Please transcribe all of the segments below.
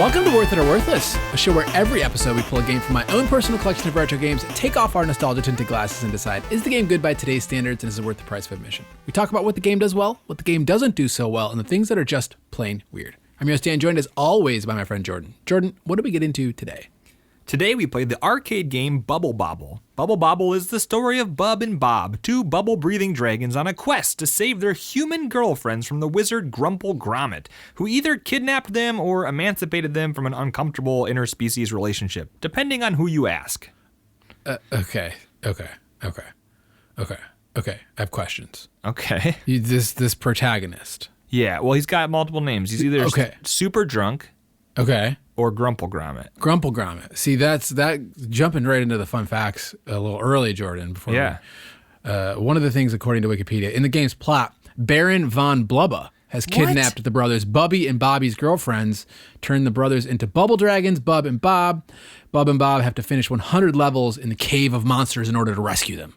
Welcome to Worth It or Worthless, a show where every episode we pull a game from my own personal collection of retro games, take off our nostalgia-tinted glasses, and decide, is the game good by today's standards and is it worth the price of admission? We talk about what the game does well, what the game doesn't do so well, and the things that are just plain weird. I'm your host, Dan, joined as always by my friend Jordan. Jordan, what did we get into today? Today we played the arcade game Bubble Bobble. Bubble Bobble is the story of Bub and Bob, two bubble-breathing dragons on a quest to save their human girlfriends from the wizard Grumple Grommet, who either kidnapped them or emancipated them from an uncomfortable interspecies relationship, depending on who you ask. Okay. I have questions. Okay. This protagonist. Yeah, well, he's got multiple names. He's either super drunk or Grumple Grommet. Grumple Grommet. See, that's jumping right into the fun facts a little early, Jordan. One of the things, according to Wikipedia, in the game's plot, Baron von Blubba has kidnapped the brothers Bubby and Bobby's girlfriends, turned the brothers into bubble dragons, Bub and Bob. Bub and Bob have to finish 100 levels in the Cave of Monsters in order to rescue them.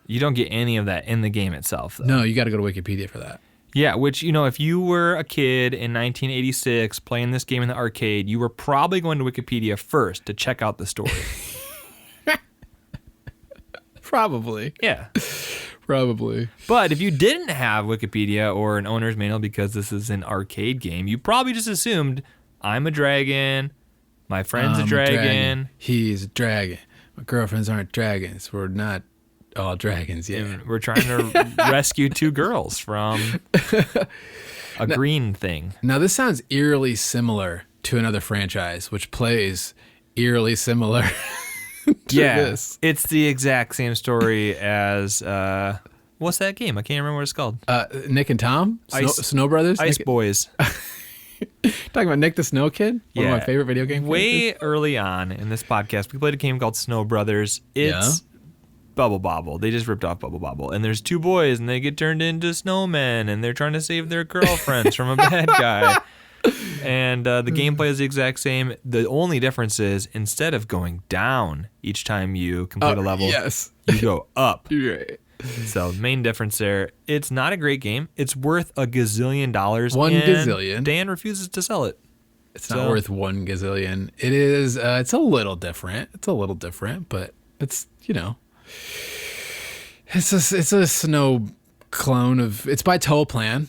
You don't get any of that in the game itself, though. No, you got to go to Wikipedia for that. Yeah, which, if you were a kid in 1986 playing this game in the arcade, you were probably going to Wikipedia first to check out the story. Probably. Yeah. Probably. But if you didn't have Wikipedia or an owner's manual because this is an arcade game, you probably just assumed, I'm a dragon, my friend's a dragon. He's a dragon. My girlfriends aren't dragons. We're not all dragons, yeah. And we're trying to rescue two girls from a green thing. Now, this sounds eerily similar to another franchise, which plays eerily similar to this. It's the exact same story as, what's that game? I can't remember what it's called. Nick and Tom? Snow Brothers? Ice Boys. Talking about Nick the Snow Kid? One of my favorite video game Way early on in this podcast, we played a game called Snow Brothers. It's Bubble Bobble. They just ripped off Bubble Bobble. And there's two boys, and they get turned into snowmen, and they're trying to save their girlfriends from a bad guy. And the gameplay is the exact same. The only difference is, instead of going down each time you complete a level, you go up. Right. So main difference there. It's not a great game. It's worth $1 gazillion. Gazillion. Dan refuses to sell it. It's not worth $1 gazillion. It is. It's a little different. But it's It's a snow clone of. It's by Toaplan,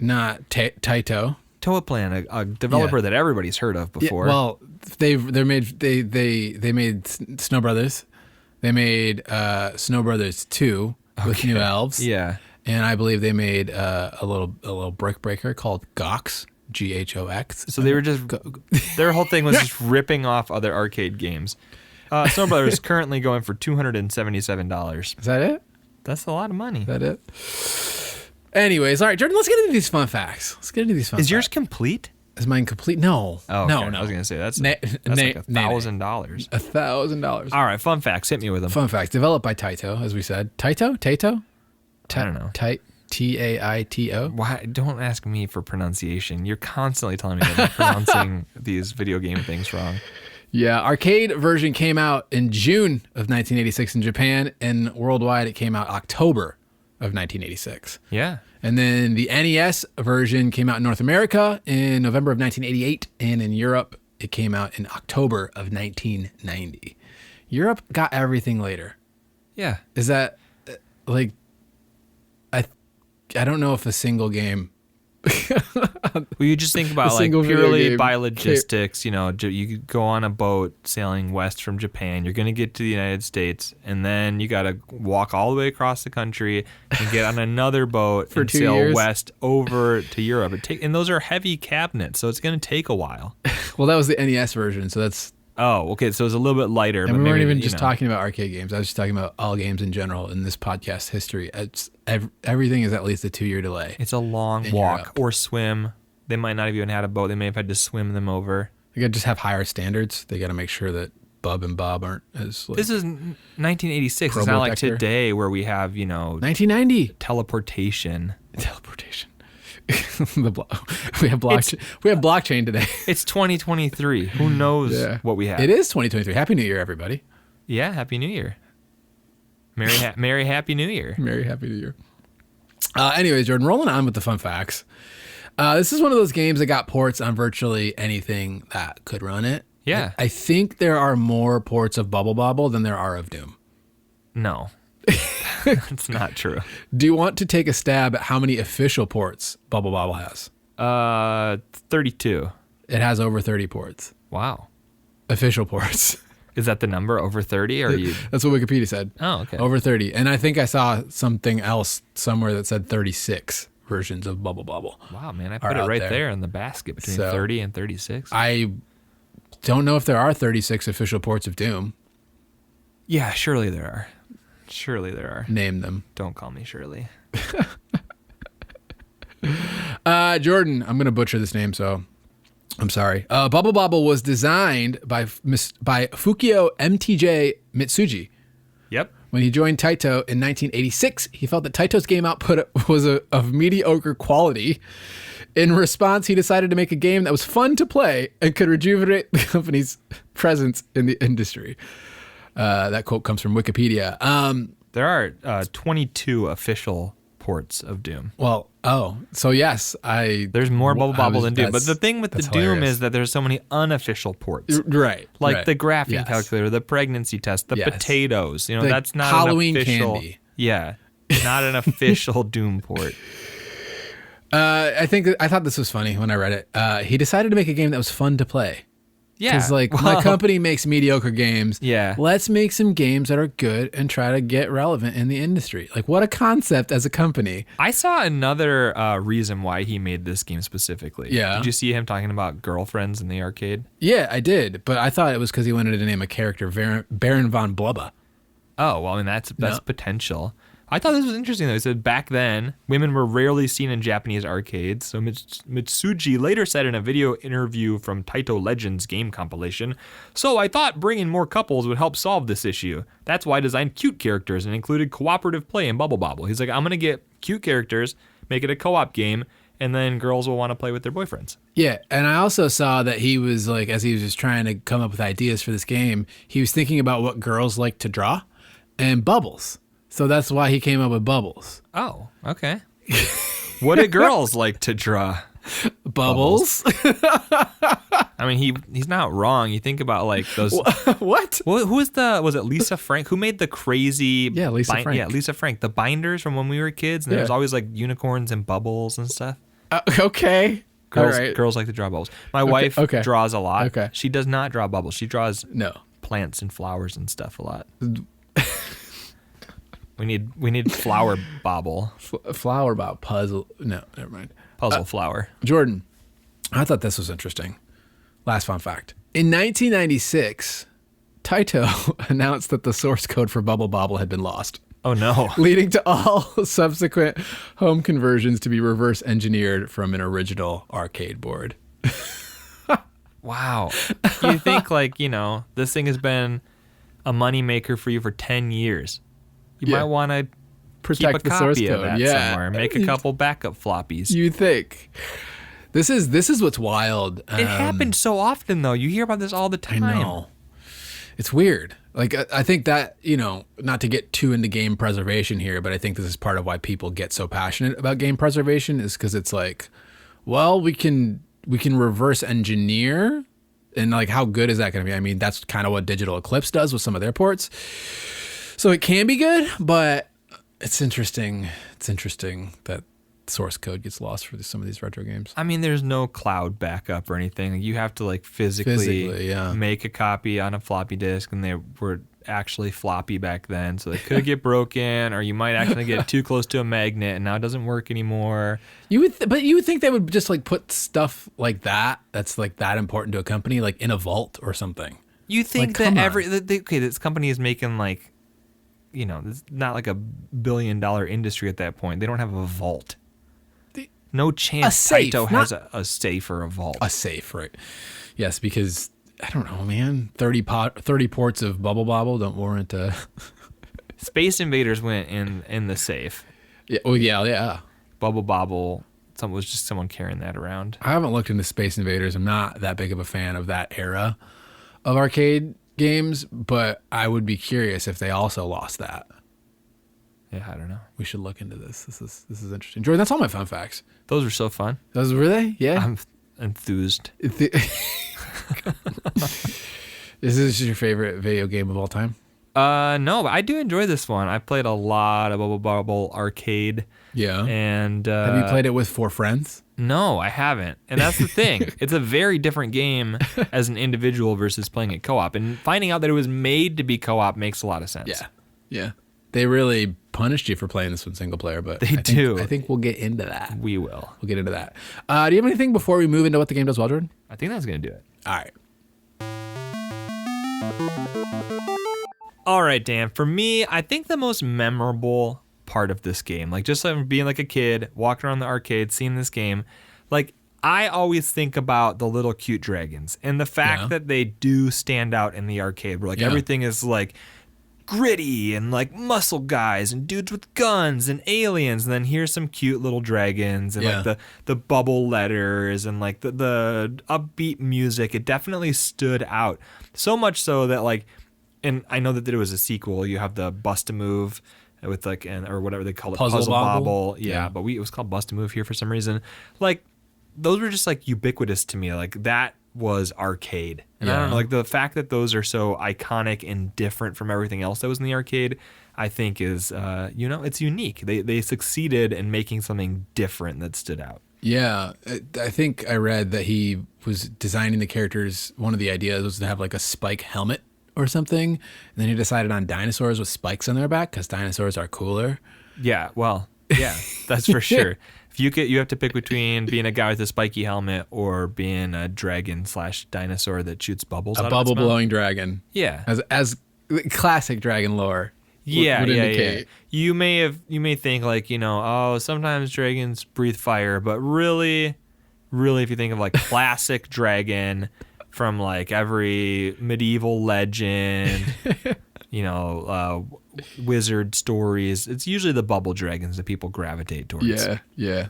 not Taito. Toaplan, a developer that everybody's heard of before. Yeah, well, they made Snow Brothers. They made Snow Brothers 2 with new elves. Yeah, and I believe they made a little brick breaker called Gox. Ghox. So they were just their whole thing was just ripping off other arcade games. Snow Brothers is currently going for $277. Is that it? That's a lot of money. Is that it? Anyways, all right, Jordan, let's get into these fun facts. Is yours complete? Is mine complete? No. Oh, no. I was going to say, that's like $1,000. $1,000. All right, fun facts. Hit me with them. Fun facts. Developed by Taito, as we said. Taito? I don't know. Taito? Why? Don't ask me for pronunciation. You're constantly telling me that I'm pronouncing these video game things wrong. Yeah, arcade version came out in June of 1986 in Japan, and worldwide it came out October of 1986. Yeah. And then the NES version came out in North America in November of 1988, and in Europe it came out in October of 1990. Europe got everything later. Yeah. Is that like I don't know if a single game. Well, you just think about like purely by logistics, you go on a boat sailing west from Japan, you're going to get to the United States, and then you got to walk all the way across the country and get on another boat and sail west over to Europe. And those are heavy cabinets, so it's going to take a while. Well, that was the NES version, so that's... Oh, okay, so it's a little bit lighter. And we weren't even just talking about arcade games. I was just talking about all games in general in this podcast history. Everything is at least a 2-year delay. It's a long walk or swim. They might not have even had a boat. They may have had to swim them over. They got to just have higher standards. They got to make sure that Bub and Bob aren't as... This is 1986. It's not like today where we have, 1990. Teleportation. We have blockchain today. It's 2023. Who knows what we have? It is 2023. Happy New Year, everybody. Yeah, Happy New Year. Merry Happy New Year. Merry Happy New Year. Anyways, Jordan, rolling on with the fun facts. This is one of those games that got ports on virtually anything that could run it. Yeah. I think there are more ports of Bubble Bobble than there are of Doom. No. That's not true. Do you want to take a stab at how many official ports Bubble Bobble has? 32. It has over 30 ports. Wow. Official ports. Is that the number, over 30? Or are you? That's what Wikipedia said. Oh, okay. Over 30. And I think I saw something else somewhere that said 36 versions of Bubble Bobble. Wow, man. I put it right there in the basket between 30 and 36. I don't know if there are 36 official ports of Doom. Yeah, surely there are. Surely there are. Name them. Don't call me Shirley. Jordan, I'm going to butcher this name, so I'm sorry. Bubble Bobble was designed by Fukio MTJ Mitsuji. Yep. When he joined Taito in 1986, he felt that Taito's game output was of mediocre quality. In response, he decided to make a game that was fun to play and could rejuvenate the company's presence in the industry. That quote comes from Wikipedia. There are 22 official ports of Doom. Well, so yes, there's more Bubble Bobble than Doom. But the thing with the Doom hilarious. is that there's so many unofficial ports. Right. Like the graphing calculator, the pregnancy test, the potatoes. You know, that's not Halloween an official candy. Yeah. Not an official Doom port. I thought this was funny when I read it. He decided to make a game that was fun to play. Yeah. Because my company makes mediocre games. Yeah. Let's make some games that are good and try to get relevant in the industry. Like, what a concept as a company. I saw another reason why he made this game specifically. Yeah. Did you see him talking about girlfriends in the arcade? Yeah, I did. But I thought it was because he wanted to name a character Baron von Blubba. Oh, well, I mean, that's potential. I thought this was interesting, though. He said back then, women were rarely seen in Japanese arcades. So Mitsuji later said in a video interview from Taito Legends game compilation, "So I thought bringing more couples would help solve this issue. That's why I designed cute characters and included cooperative play in Bubble Bobble." He's like, I'm going to get cute characters, make it a co-op game, and then girls will want to play with their boyfriends. Yeah, and I also saw that he was like, as he was just trying to come up with ideas for this game, he was thinking about what girls like to draw and bubbles. So that's why he came up with Bubbles. Oh, okay. What do girls like to draw? Bubbles? I mean, he's not wrong. You think about like those. What? Was it Lisa Frank? Who made the crazy? Yeah, Lisa Frank. Yeah, Lisa Frank. The binders from when we were kids. And there's always like unicorns and bubbles and stuff. Okay. Girls like to draw bubbles. My wife draws a lot. Okay. She does not draw bubbles. She draws No. plants and flowers and stuff a lot. We need flower bobble. Flower about puzzle. No, never mind. Puzzle flower. Jordan, I thought this was interesting. Last fun fact. In 1996, Taito announced that the source code for Bubble Bobble had been lost. Oh, no. Leading to all subsequent home conversions to be reverse engineered from an original arcade board. Wow. You think this thing has been a moneymaker for you for 10 years. You might want to protect keep a the source copy code. of that somewhere. Make a couple backup floppies. You think. This is what's wild. It happens so often, though. You hear about this all the time. I know. It's weird. Like, I think that, not to get too into game preservation here, but I think this is part of why people get so passionate about game preservation is because it's like, well, we can reverse engineer, and like, how good is that going to be? I mean, that's kind of what Digital Eclipse does with some of their ports. So it can be good, but it's interesting. It's interesting that source code gets lost for some of these retro games. I mean, there's no cloud backup or anything. You have to like physically make a copy on a floppy disk, and they were actually floppy back then, so they could get broken, or you might actually get too close to a magnet, and now it doesn't work anymore. But you would think they would just like put stuff like that's like that important to a company, like in a vault or something. You think that this company is making like, it's not like $1 billion industry at that point. They don't have a vault. No chance Taito has a safe or a vault. A safe, right? Yes, because I don't know, man. 30 ports of Bubble Bobble don't warrant a. Space Invaders went in the safe. Yeah. Oh yeah. Bubble Bobble. Was just someone carrying that around. I haven't looked into Space Invaders. I'm not that big of a fan of that era of arcade games, but I would be curious if they also lost that. Yeah, I don't know. We should look into this. This is interesting. Jordan, that's all my fun facts. Those were so fun. Those were they? Yeah. I'm enthused. Is this your favorite video game of all time? No, but I do enjoy this one. I played a lot of Bubble Bobble Arcade. Yeah. And have you played it with 4 friends? No, I haven't. And that's the thing. It's a very different game as an individual versus playing it co-op. And finding out that it was made to be co-op makes a lot of sense. Yeah. Yeah. They really punished you for playing this one single player, but I think we'll get into that. We will. We'll get into that. Do you have anything before we move into what the game does well, Jordan? I think that's going to do it. All right. All right, Dan. For me, I think the most memorable part of this game, like just like being like a kid, walking around the arcade, seeing this game, like I always think about the little cute dragons and the fact that they do stand out in the arcade where like everything is like gritty and like muscle guys and dudes with guns and aliens, and then here's some cute little dragons and like the bubble letters and like the upbeat music. It definitely stood out, so much so that like, and I know that there was a sequel. You have the Bust a Move with like or whatever they call it, Puzzle Bobble. Yeah, but it was called Bust a Move here for some reason. Like those were just like ubiquitous to me. Like that was arcade, and I don't know, like the fact that those are so iconic and different from everything else that was in the arcade, I think is it's unique. They succeeded in making something different that stood out. Yeah, I think I read that he was designing the characters. One of the ideas was to have like a spike helmet or something, and then he decided on dinosaurs with spikes on their back because dinosaurs are cooler. Yeah, well, yeah, that's for sure. If you have to pick between being a guy with a spiky helmet or being a dragon/dinosaur that shoots bubbles out of its mouth. A bubble blowing dragon. Yeah, as classic dragon lore. Yeah. You may think like, sometimes dragons breathe fire, but really, if you think of like classic dragon from like every medieval legend, wizard stories, it's usually the bubble dragons that people gravitate towards. Yeah.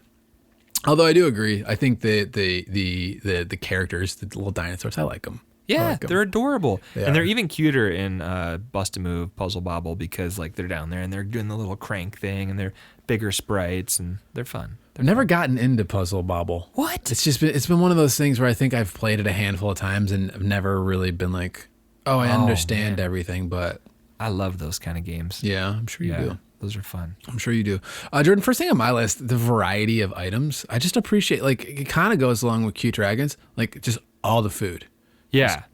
Although I do agree, I think the characters, the little dinosaurs, I like them. Yeah, they're adorable. And they're even cuter in Bust a Move, Puzzle Bobble, because like they're down there and they're doing the little crank thing and they're bigger sprites and they're fun. I've never gotten into Puzzle Bobble. What? It's been one of those things where I think I've played it a handful of times and I've never really been like, I understand everything, but I love those kind of games. Yeah, I'm sure you do. Those are fun. I'm sure you do. Jordan, first thing on my list, the variety of items. I just appreciate, like, it kind of goes along with cute dragons, like just all the food. Yeah.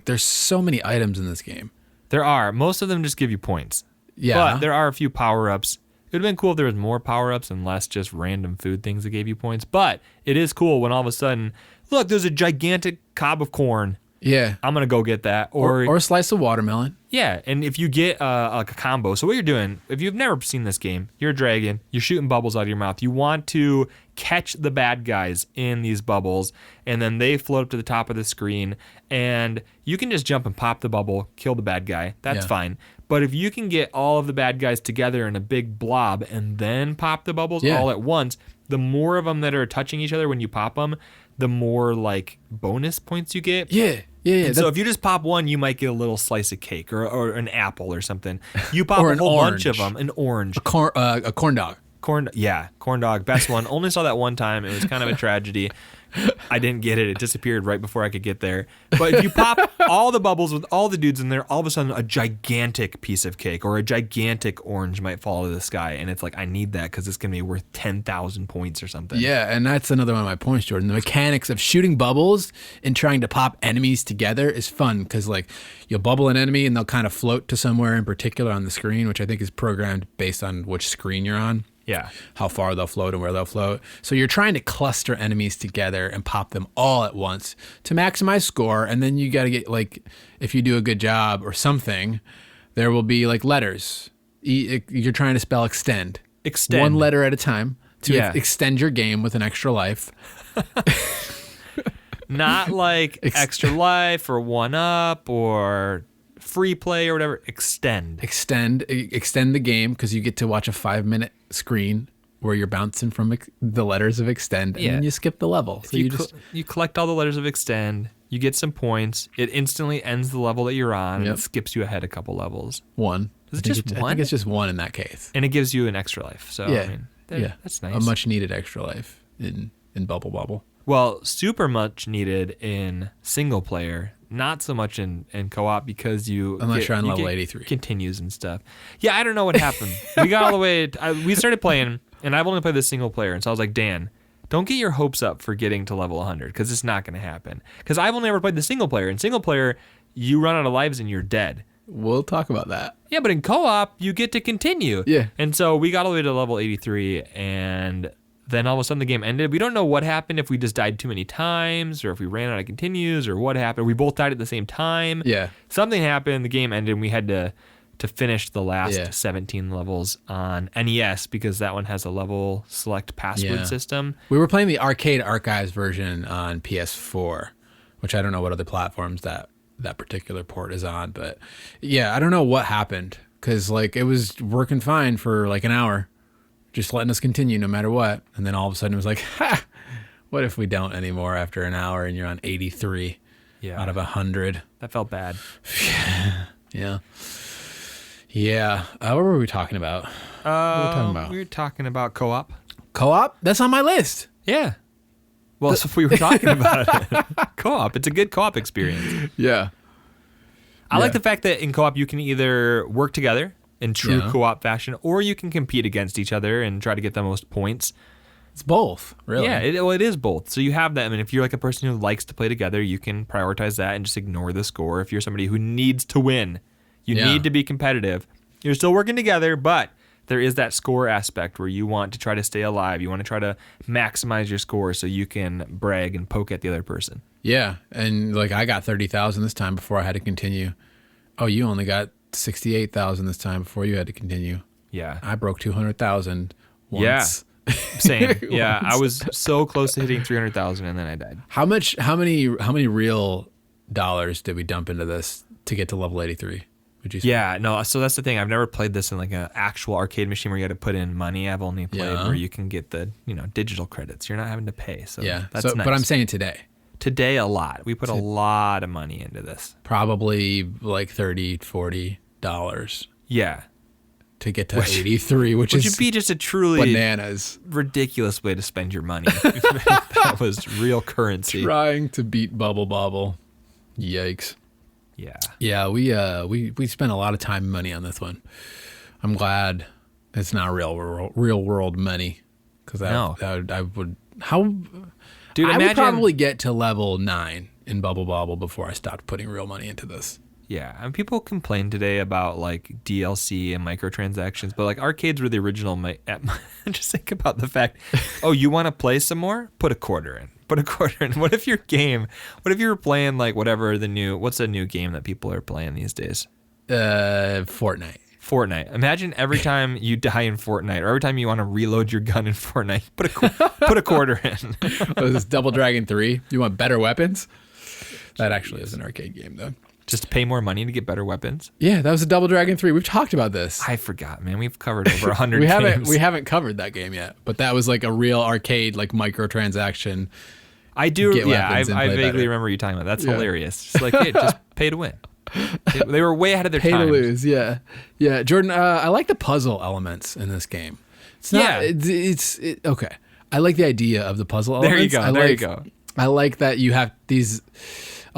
There's so many items in this game. There are. Most of them just give you points. Yeah. But there are a few power-ups. It would have been cool if there was more power-ups and less just random food things that gave you points. But it is cool when all of a sudden, look, there's a gigantic cob of corn. Yeah. I'm going to go get that. Or a slice of watermelon. Yeah, and if you get like a combo, so what you're doing, if you've never seen this game, you're a dragon, you're shooting bubbles out of your mouth. You want to catch the bad guys in these bubbles, and then they float up to the top of the screen, and you can just jump and pop the bubble, kill the bad guy. That's fine. But if you can get all of the bad guys together in a big blob and then pop the bubbles all at once, the more of them that are touching each other when you pop them, the more like bonus points you get. Yeah. So if you just pop one, you might get a little slice of cake or an apple or something. You pop a whole bunch of them, an orange. A corn dog. Corn dog, best one. Only saw that one time. It was kind of a tragedy. I didn't get it. It disappeared right before I could get there. But if you pop all the bubbles with all the dudes in there, all of a sudden a gigantic piece of cake or a gigantic orange might fall out of the sky. And it's like, I need that because it's going to be worth 10,000 points or something. Yeah, and that's another one of my points, Jordan. The mechanics of shooting bubbles and trying to pop enemies together is fun because, like, you'll bubble an enemy and they'll kind of float to somewhere in particular on the screen, which I think is programmed based on which screen you're on. Yeah. How far they'll float and where they'll float. So you're trying to cluster enemies together and pop them all at once to maximize score. And then you got to get, like, if you do a good job or something, there will be like letters. You're trying to spell extend. Extend. One letter at a time to extend your game with an extra life. Not like extra life or one up or free play or whatever. Extend the game because you get to watch a 5-minute screen where you're bouncing from the letters of extend and then you skip the level. So you collect all the letters of extend, you get some points, it instantly ends the level that you're on and it skips you ahead a couple levels. One. Is it just one? I think it's just one in that case. And it gives you an extra life. So, Yeah. I mean, that's nice. A much needed extra life in Bubble Bobble. Well, super much needed in single player, not so much in co-op because unless you're on level 83. Continues and stuff. Yeah, I don't know what happened. We got all the way. We started playing, and I've only played this single player, and so I was like, Dan, don't get your hopes up for getting to level 100 because it's not going to happen. Because I've only ever played the single player. In single player, you run out of lives and you're dead. We'll talk about that. Yeah, but in co-op, you get to continue. Yeah. And so we got all the way to level 83, and then all of a sudden the game ended. We don't know what happened, if we just died too many times or if we ran out of continues or what happened. We both died at the same time. Yeah. Something happened, the game ended, and we had to finish the last 17 levels on NES because that one has a level select password system. We were playing the Arcade Archives version on PS4, which I don't know what other platforms that particular port is on, but yeah, I don't know what happened because like it was working fine for like an hour, just letting us continue no matter what, and then all of a sudden it was like, ha, what if we don't anymore after an hour and you're on 83 out of 100? That felt bad. Yeah. What were we talking about? What were we talking about? We were talking about co-op. Co-op? That's on my list. Yeah. Well, so if we were talking about it. Co-op. It's a good co-op experience. Yeah. I like the fact that in co-op you can either work together in true co-op fashion, or you can compete against each other and try to get the most points. It's both, really. Yeah, it is both. So you have that. I mean, if you're like a person who likes to play together, you can prioritize that and just ignore the score. If you're somebody who needs to win, you need to be competitive. You're still working together, but there is that score aspect where you want to try to stay alive. You want to try to maximize your score so you can brag and poke at the other person. Yeah, and like I got 30,000 this time before I had to continue. Oh, you only got 68,000 this time before you had to continue. Yeah. I broke 200,000 once. Yeah. Same. Yeah, I was so close to hitting 300,000 and then I died. How many real dollars did we dump into this to get to level 83? Would you say? Yeah, no, so that's the thing. I've never played this in like an actual arcade machine where you had to put in money. I've only played where you can get the, digital credits. You're not having to pay. So that's nice. But I'm saying today. Today, a lot. We put a lot of money into this. Probably like $30, $40. Yeah. To get to 83, which would be just a truly bananas, ridiculous way to spend your money. That was real currency. Trying to beat Bubble Bobble. Yikes. Yeah. Yeah, we spent a lot of time and money on this one. I'm glad it's not real world money, because I would probably get to level 9 in Bubble Bobble before I stopped putting real money into this. Yeah, and people complain today about like DLC and microtransactions, but like arcades were the original. Just think about the fact, you want to play some more? Put a quarter in. What if you were playing like what's a new game that people are playing these days? Fortnite. Imagine every time you die in Fortnite, or every time you want to reload your gun in Fortnite, put a quarter in. This is Double Dragon 3. You want better weapons? That actually is an arcade game, though. Just to pay more money to get better weapons? Yeah, that was a Double Dragon 3. We've talked about this. I forgot, man. We've covered over 100 games. We haven't covered that game yet, but that was like a real arcade, like microtransaction. I do. Yeah, I vaguely remember you talking about that. That's hilarious. Just like, hey, just pay to win. They were way ahead of their time. Pay to lose, yeah. Yeah, Jordan, I like the puzzle elements in this game. It's not, it's okay. I like the idea of the puzzle elements. There you go. I like that you have these...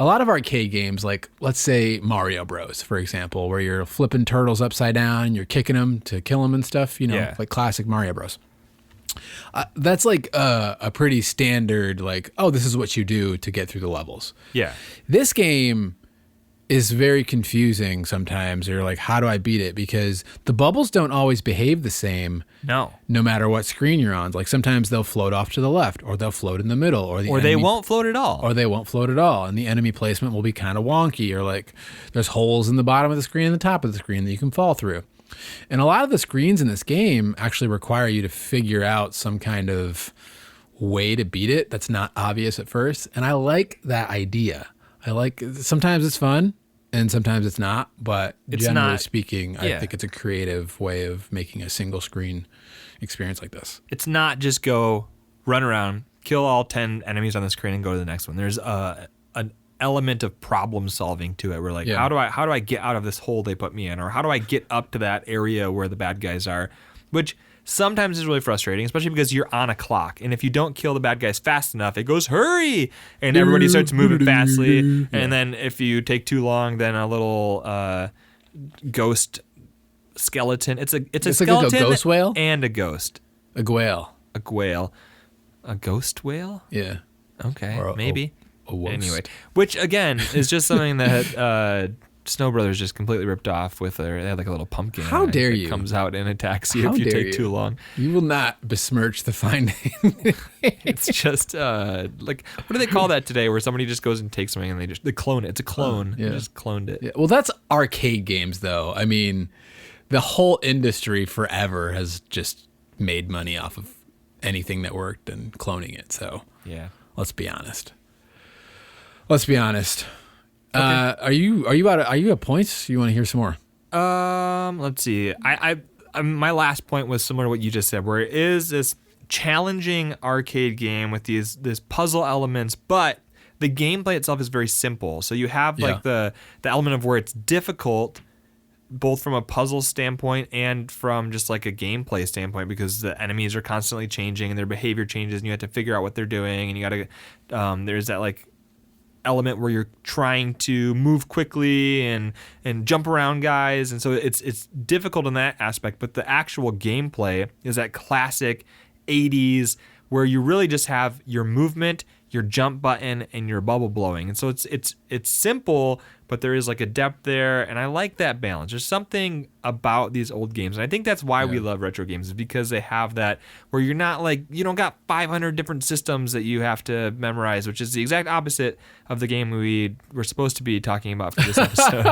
A lot of arcade games, like let's say Mario Bros, for example, where you're flipping turtles upside down, you're kicking them to kill them and stuff, like classic Mario Bros. That's like a pretty standard, like, this is what you do to get through the levels. Yeah. This game is very confusing sometimes. You're like, how do I beat it? Because the bubbles don't always behave the same. No matter what screen you're on. Like sometimes they'll float off to the left, or they'll float in the middle, or they won't float at all. And the enemy placement will be kind of wonky, or like there's holes in the bottom of the screen and the top of the screen that you can fall through. And a lot of the screens in this game actually require you to figure out some kind of way to beat it that's not obvious at first. And I like that idea. Sometimes it's fun and sometimes it's not, but generally speaking, I think it's a creative way of making a single screen experience like this. It's not just go run around, kill all 10 enemies on the screen and go to the next one. There's a element of problem solving to it. We're like, how do I get out of this hole they put me in, or how do I get up to that area where the bad guys are, which sometimes is really frustrating, especially because you're on a clock, and if you don't kill the bad guys fast enough, it goes hurry, and everybody starts moving fastly, and then if you take too long, then a little ghost skeleton. It's a skeleton, like a ghost whale and a ghost. A gwale. A ghost whale. Yeah. Okay, maybe. A anyway, which again is just something that Snow Brothers just completely ripped off with they had like a little pumpkin. How dare you? Comes out and attacks you if you take too long. You will not besmirch the fine name. It's just like, what do they call that today? Where somebody just goes and takes something and they clone it. It's a clone. They just cloned it. Yeah. Well, that's arcade games, though. I mean, the whole industry forever has just made money off of anything that worked and cloning it. So yeah, let's be honest. Okay. Are you at points? You want to hear some more? Let's see. I my last point was similar to what you just said, where it is this challenging arcade game with these puzzle elements, but the gameplay itself is very simple. So you have like the element of where it's difficult, both from a puzzle standpoint and from just like a gameplay standpoint, because the enemies are constantly changing and their behavior changes, and you have to figure out what they're doing, and you got to there's that like element where you're trying to move quickly and jump around guys, and so it's difficult in that aspect. But the actual gameplay is that classic 80s where you really just have your movement, your jump button, and your bubble blowing. And so it's simple, but there is like a depth there, and I like that balance. There's something about these old games, and I think that's why we love retro games, is because they have that where you're not like, you don't got 500 different systems that you have to memorize, which is the exact opposite of the game we were supposed to be talking about for this episode.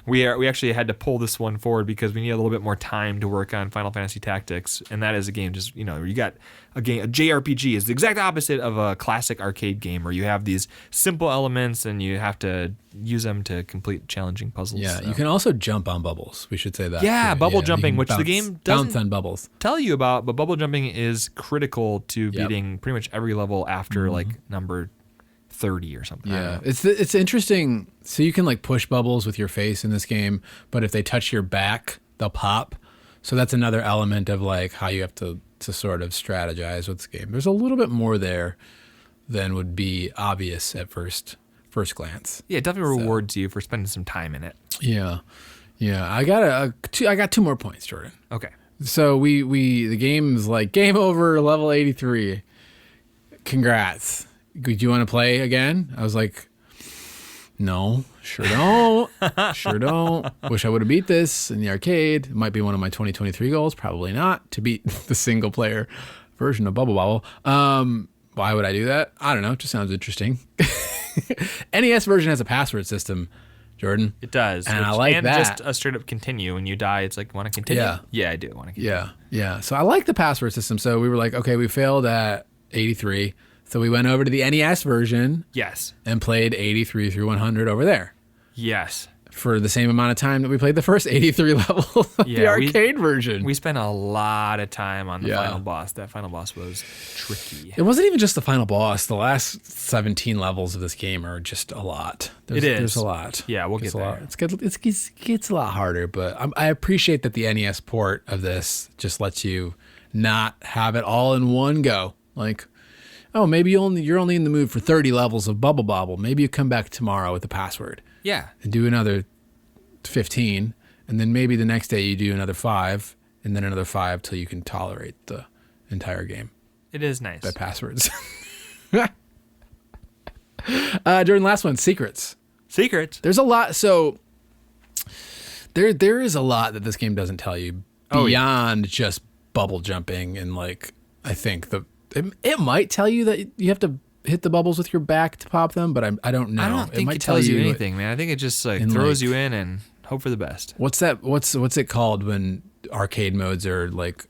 We actually had to pull this one forward because we need a little bit more time to work on Final Fantasy Tactics, and that is a game just, you got a JRPG is the exact opposite of a classic arcade game where you have these simple elements and you have to use them to complete challenging puzzles. Yeah, you can also jump on bubbles. We should say that. Yeah, bubble jumping, which the game doesn't bounce on bubbles. Tell you about, but bubble jumping is critical to beating pretty much every level after like number 30 or something. Yeah, it's interesting. So you can like push bubbles with your face in this game, but if they touch your back, they'll pop. So that's another element of like how you have to sort of strategize with this game. There's a little bit more there than would be obvious at first glance. Yeah, it definitely rewards you for spending some time in it. Yeah. I got 2 more points, Jordan. Okay. So the game is like game over, level 83. Congrats. Do you want to play again? I was like, no, sure don't. Wish I would have beat this in the arcade. It might be one of my 2023 goals. Probably not, to beat the single player version of Bubble Bobble. Why would I do that? I don't know. It just sounds interesting. NES version has a password system, Jordan. It does. And I like that. And just a straight up continue. When you die, it's like, want to continue? Yeah, I do want to continue. Yeah. So I like the password system. So we were like, okay, we failed at 83. So we went over to the NES version. Yes. And played 83 through 100 over there. Yes. For the same amount of time that we played the first 83 levels of the arcade version. We spent a lot of time on the final boss. That final boss was tricky. It wasn't even just the final boss. The last 17 levels of this game are just a lot. There's a lot. Yeah, we'll get there. It gets a lot harder, but I appreciate that the NES port of this just lets you not have it all in one go. Like, oh, maybe you're only in the mood for 30 levels of Bubble Bobble. Maybe you come back tomorrow with the password. Yeah. And do another 15, and then maybe the next day you do another 5, and then another 5 till you can tolerate the entire game. It is nice. By passwords. During the last one, secrets. There's a lot. So there is a lot that this game doesn't tell you beyond just bubble jumping, and like I think it might tell you that you have to hit the bubbles with your back to pop them, but I don't know. I don't think it tells you anything, man. I think it just like throws you in and hope for the best. What's that? What's it called when arcade modes are like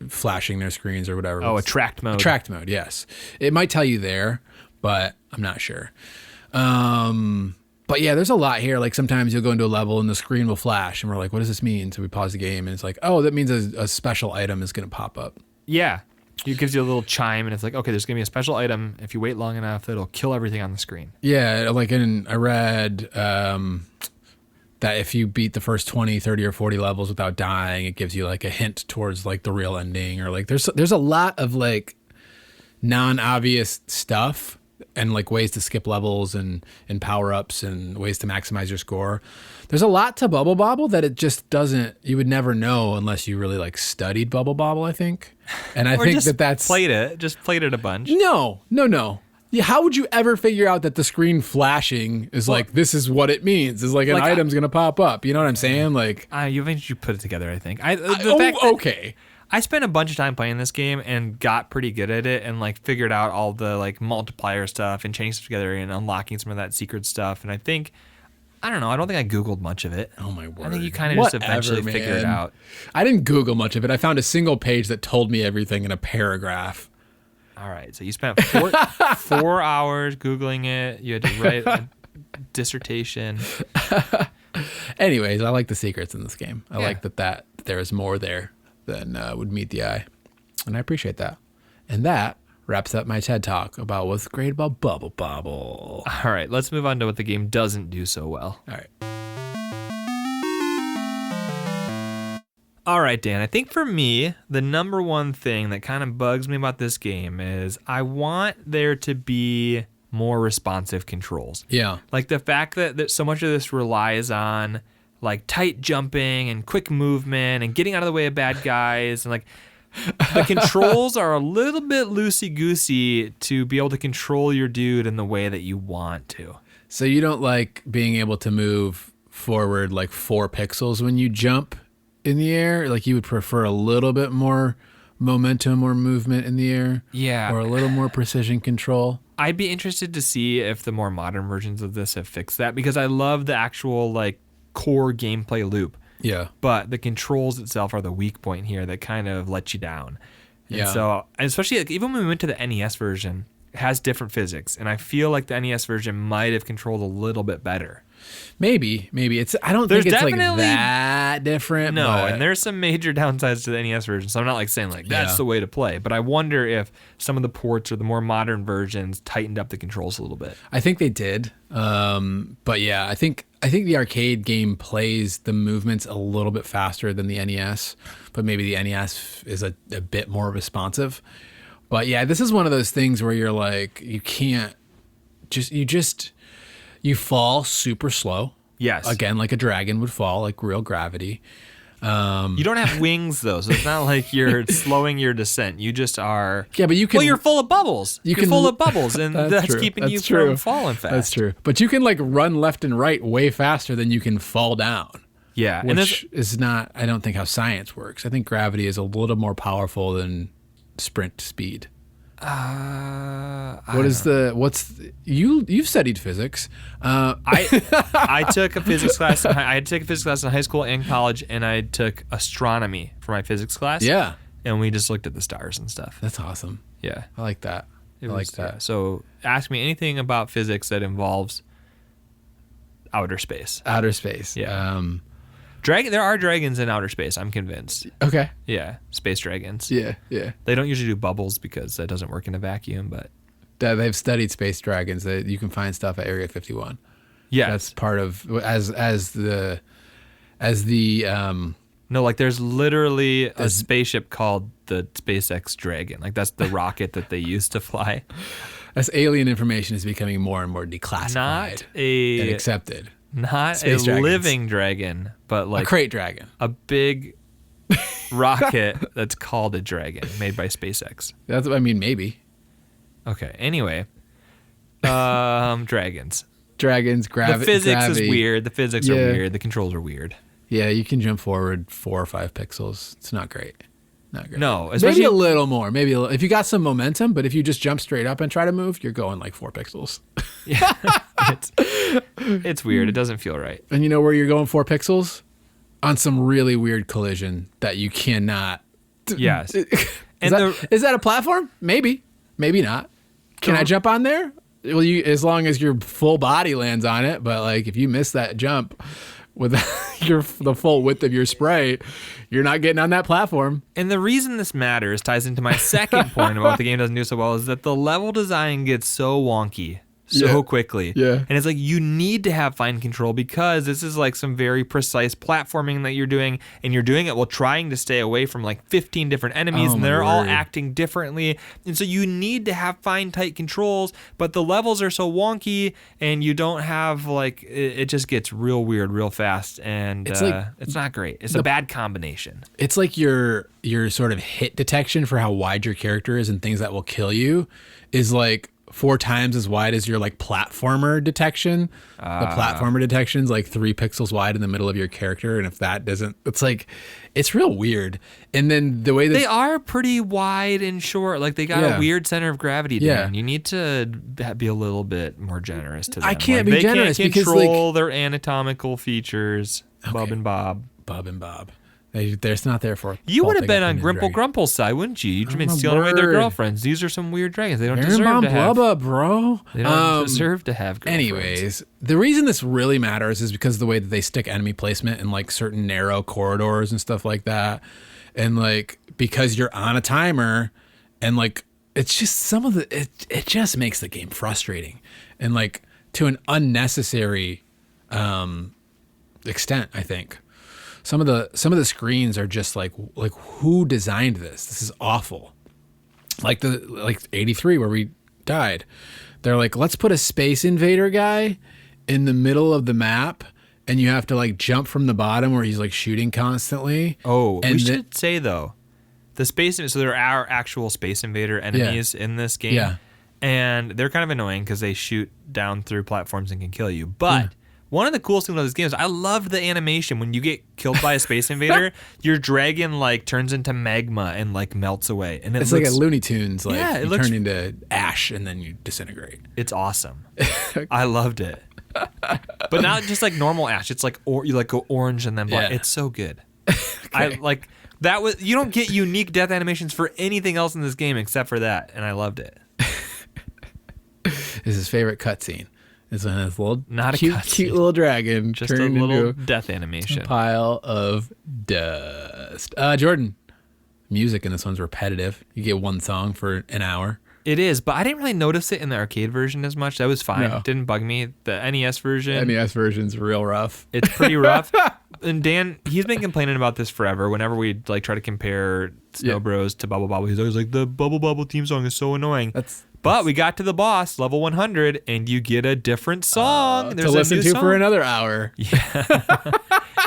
flashing their screens or whatever? Oh, attract mode. Attract mode, yes. It might tell you there, but I'm not sure. But yeah, there's a lot here. Like sometimes you'll go into a level and the screen will flash, and we're like, what does this mean? So we pause the game, and it's like, oh, that means a special item is going to pop up. Yeah. It gives you a little chime, and it's like, okay, there's going to be a special item. If you wait long enough, it'll kill everything on the screen. Yeah, like I read that if you beat the first 20, 30, or 40 levels without dying, it gives you like a hint towards like the real ending, or like there's a lot of like non-obvious stuff and like ways to skip levels and power-ups and ways to maximize your score. There's a lot to Bubble Bobble that it just doesn't, you would never know unless you really like studied Bubble Bobble, I think. And I think that's played it a bunch. No. Yeah, how would you ever figure out that the screen flashing is like, this is what it means? Is like an item's going to pop up. You know what I'm saying? Like, you eventually put it together, I think. Okay. I spent a bunch of time playing this game and got pretty good at it and like figured out all the like multiplier stuff and changing stuff together and unlocking some of that secret stuff. And I think, I don't know, I don't think I Googled much of it. Oh my word. I think you kind of just eventually figure it out. I didn't Google much of it. I found a single page that told me everything in a paragraph. All right. So you spent 4 hours Googling it. You had to write a dissertation. Anyways, I like the secrets in this game. I like that there is more there than would meet the eye. And I appreciate that. And that wraps up my TED Talk about what's great about Bubble Bobble. All right, let's move on to what the game doesn't do so well. All right, Dan, I think for me, the number one thing that kind of bugs me about this game is I want there to be more responsive controls. Yeah. Like the fact that so much of this relies on like tight jumping and quick movement and getting out of the way of bad guys, and like the controls are a little bit loosey-goosey to be able to control your dude in the way that you want to. So you don't like being able to move forward like 4 pixels when you jump in the air? Like you would prefer a little bit more momentum or movement in the air? Yeah. Or a little more precision control? I'd be interested to see if the more modern versions of this have fixed that, because I love the actual like core gameplay loop. Yeah. But the controls itself are the weak point here that kind of let you down. And yeah. So, and especially like, even when we went to the NES version, it has different physics, and I feel like the NES version might have controlled a little bit better. Maybe it's. I don't think it's like that different. No, but and there's some major downsides to the NES version. So I'm not like saying like that's the way to play, but I wonder if some of the ports or the more modern versions tightened up the controls a little bit. I think they did. But yeah, I think the arcade game plays the movements a little bit faster than the NES, but maybe the NES is a bit more responsive. But yeah, this is one of those things where you're like, you fall super slow. Yes. Again, like a dragon would fall, like real gravity. You don't have wings though, so it's not like you're slowing your descent. You just are. Yeah, but you can. Well, you're full of bubbles. You're full of bubbles, and that's keeping you from falling fast. That's true. But you can like run left and right way faster than you can fall down. Yeah, which is not. I don't think how science works. I think gravity is a little more powerful than sprint speed. You've studied physics. I took a physics class. I had to take a physics class in high school and college, and I took astronomy for my physics class. Yeah, and we just looked at the stars and stuff. That's awesome. Yeah, I like that. So ask me anything about physics that involves outer space. Outer space. Yeah. There are dragons in outer space, I'm convinced. Okay. Yeah, space dragons. Yeah. They don't usually do bubbles because that doesn't work in a vacuum, but... They've studied space dragons. You can find stuff at Area 51. Yeah. That's part of... As the No, like there's literally a spaceship called the SpaceX Dragon. Like that's the rocket that they use to fly. As alien information is becoming more and more declassified and accepted. Not space a dragons. Living dragon, but like a crate dragon. A big rocket that's called a dragon, made by SpaceX. Maybe. Okay. Anyway, dragons. Dragons, gravity. The physics is weird. The physics are weird. The controls are weird. Yeah, you can jump forward 4 or 5 pixels. It's not great. Not great. No, maybe a little more. Maybe if you got some momentum, but if you just jump straight up and try to move, you're going like 4 pixels. Yeah, it's weird. It doesn't feel right. And you know where you're going 4 pixels? On some really weird collision that you cannot. Yes. Is that a platform? Maybe. Maybe not. Can I jump on there? Well, as long as your full body lands on it. But like if you miss that jump, with the full width of your sprite, you're not getting on that platform. And the reason this matters ties into my second point about what the game doesn't do so well is that the level design gets so wonky so quickly. Yeah. And it's like you need to have fine control because this is like some very precise platforming that you're doing, and you're doing it while trying to stay away from like 15 different enemies, and they're all acting differently. And so you need to have fine, tight controls, but the levels are so wonky, and you don't have like, it just gets real weird real fast, and it's not great. It's a bad combination. It's like your sort of hit detection for how wide your character is and things that will kill you is like 4 times as wide as your like platformer detection. The platformer detection's like 3 pixels wide in the middle of your character, and if that doesn't, it's like, it's real weird. And then the way that they are pretty wide and short, like they got a weird center of gravity. Dan. You need to be a little bit more generous to them. I can't be generous because they because can't control their anatomical features. Okay. Bob and Bob. They're not there for. You would have been on Grimple Grumple's side, wouldn't you? You'd been stealing away their girlfriends. These are some weird dragons. They don't deserve to have. Blubba, bro. They don't deserve to have girlfriends. Anyways, the reason this really matters is because of the way that they stick enemy placement in like certain narrow corridors and stuff like that, and like because you're on a timer, and like it's just some of the it just makes the game frustrating, and like to an unnecessary extent, I think. Some of the screens are just like who designed this? This is awful. Like 83 where we died. They're like, let's put a Space Invader guy in the middle of the map, and you have to like jump from the bottom where he's like shooting constantly. Oh, and we should say though, the so there are actual Space Invader enemies in this game. Yeah. And they're kind of annoying because they shoot down through platforms and can kill you. But one of the coolest things about this game is I loved the animation. When you get killed by a Space Invader, your dragon like turns into magma and like melts away. And it's like a Looney Tunes, like it you turn into ash and then you disintegrate. It's awesome. I loved it. But not just like normal ash. It's like you like go orange and then black. It's so good. I like that was you don't get unique death animations for anything else in this game except for that, and I loved it. Is his favorite cutscene. Is when this little not cute, a cute little dragon just a turned little into death animation. A pile of dust. Jordan, music in this one's repetitive. You get one song for an hour. It is, but I didn't really notice it in the arcade version as much. That was fine. No. It didn't bug me. The NES version. NES version's real rough. It's pretty rough. And Dan, he's been complaining about this forever. Whenever we like try to compare Snow Bros to Bubble Bobble, he's always like, the Bubble Bobble theme song is so annoying. But we got to the boss, level 100, and you get a different song. To listen to for another hour. Yeah.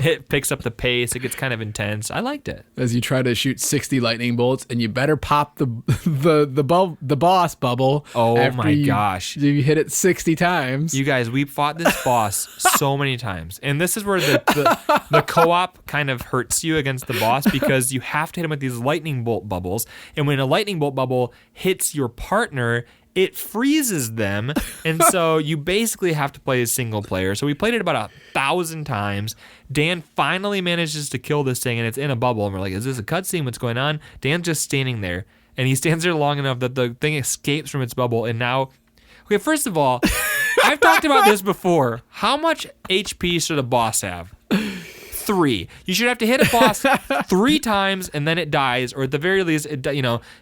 It picks up the pace. It gets kind of intense. I liked it. As you try to shoot 60 lightning bolts, and you better pop the boss bubble. Oh my gosh. You hit it 60 times. You guys, we fought this boss so many times. And this is where the co-op kind of hurts you against the boss because you have to hit him with these lightning bolt bubbles. And when a lightning bolt bubble hits your partner, it freezes them, and so you basically have to play as single player. So we played it about 1,000 times. Dan finally manages to kill this thing, and it's in a bubble. And we're like, is this a cutscene? What's going on? Dan's just standing there, and he stands there long enough that the thing escapes from its bubble. And now, okay, first of all, I've talked about this before. How much HP should a boss have? 3. You should have to hit a boss 3 times and then it dies, or at the very least, it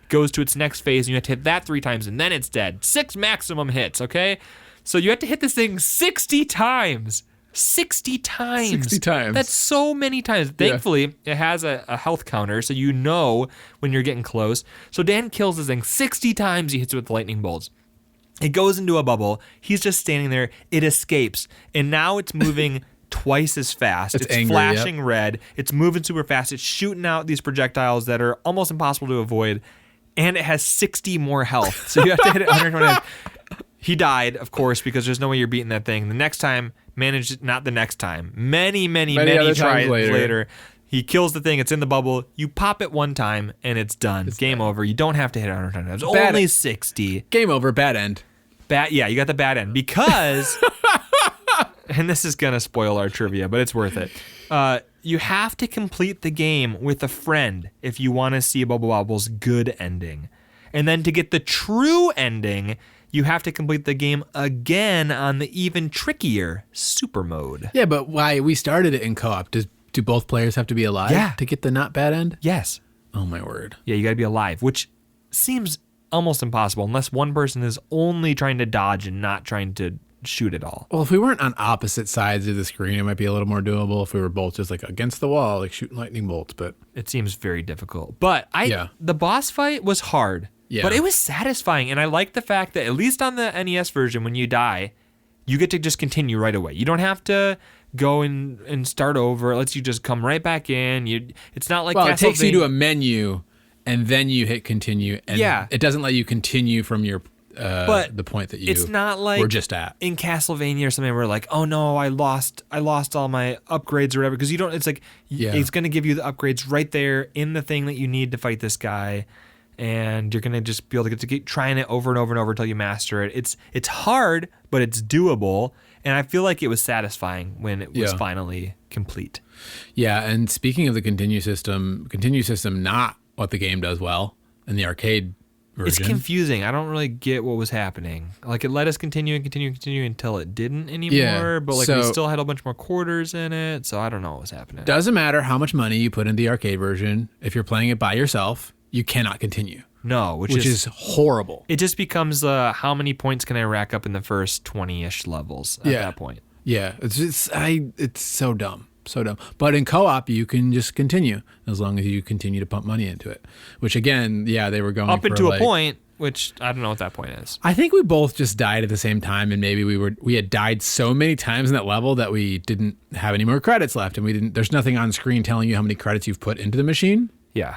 goes to its next phase and you have to hit that 3 times and then it's dead. 6 maximum hits, okay? So you have to hit this thing 60 times. 60 times. 60 times. That's so many times. Thankfully, it has a health counter, so you know when you're getting close. So Dan kills this thing 60 times. He hits it with lightning bolts. It goes into a bubble. He's just standing there. It escapes. And now it's moving twice as fast. It's angry, flashing red. It's moving super fast. It's shooting out these projectiles that are almost impossible to avoid. And it has 60 more health. So you have to hit it 120. He died, of course, because there's no way you're beating that thing. The next time, not the next time. Many tries later. He kills the thing. It's in the bubble. You pop it one time, and it's done. It's game over. You don't have to hit it 120 times. Only 60. Game over. Bad end. Yeah, you got the bad end. Because... and this is going to spoil our trivia, but it's worth it. You have to complete the game with a friend if you want to see Bubble Bobble's good ending. And then to get the true ending, you have to complete the game again on the even trickier super mode. Yeah, but why we started it in co-op? Do both players have to be alive to get the not bad end? Yes. Oh my word. Yeah, you got to be alive, which seems almost impossible unless one person is only trying to dodge and not trying to shoot at all. Well, if we weren't on opposite sides of the screen, it might be a little more doable if we were both just like against the wall, like shooting lightning bolts, but it seems very difficult. But the boss fight was hard, but it was satisfying. And I like the fact that at least on the NES version, when you die, you get to just continue right away. You don't have to go and start over. It lets you just come right back in. It's not like it takes you to a menu and then you hit continue, and it doesn't let you continue from your the point that you it's not like were just at in Castlevania or something where like, oh no, I lost all my upgrades or whatever, because you don't. It's like it's going to give you the upgrades right there in the thing that you need to fight this guy, and you're going to just be able to get to keep trying it over and over and over until you master it. It's hard, but it's doable, and I feel like it was satisfying when it was finally complete. Yeah, and speaking of the continue system not what the game does well in the arcade version. It's confusing. I don't really get what was happening. Like, it let us continue until it didn't anymore, but like we still had a bunch more quarters in it, so I don't know what was happening. Doesn't matter how much money you put in the arcade version. If you're playing it by yourself, you cannot continue. No, which is horrible. It just becomes how many points can I rack up in the first 20-ish levels at that point. Yeah, it's so dumb. So dumb. But in co-op, you can just continue as long as you continue to pump money into it. Which again, they were going up into a point, which I don't know what that point is. I think we both just died at the same time, and maybe we had died so many times in that level that we didn't have any more credits left, and we didn't. There's nothing on screen telling you how many credits you've put into the machine. Yeah.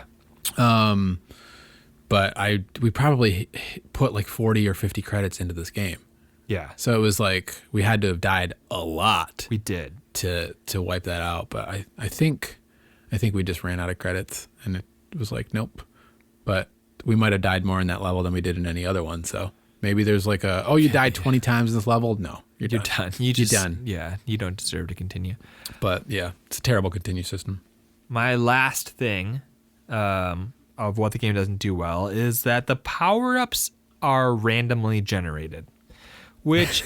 But we probably put like 40 or 50 credits into this game. Yeah. So it was like we had to have died a lot. We did. To wipe that out, but I think we just ran out of credits, and it was like nope. But we might have died more in that level than we did in any other one. So maybe there's like you died 20 times in this level. No, you're done. You're done. Yeah, you don't deserve to continue. But yeah, it's a terrible continue system. My last thing of what the game doesn't do well is that the power-ups are randomly generated, which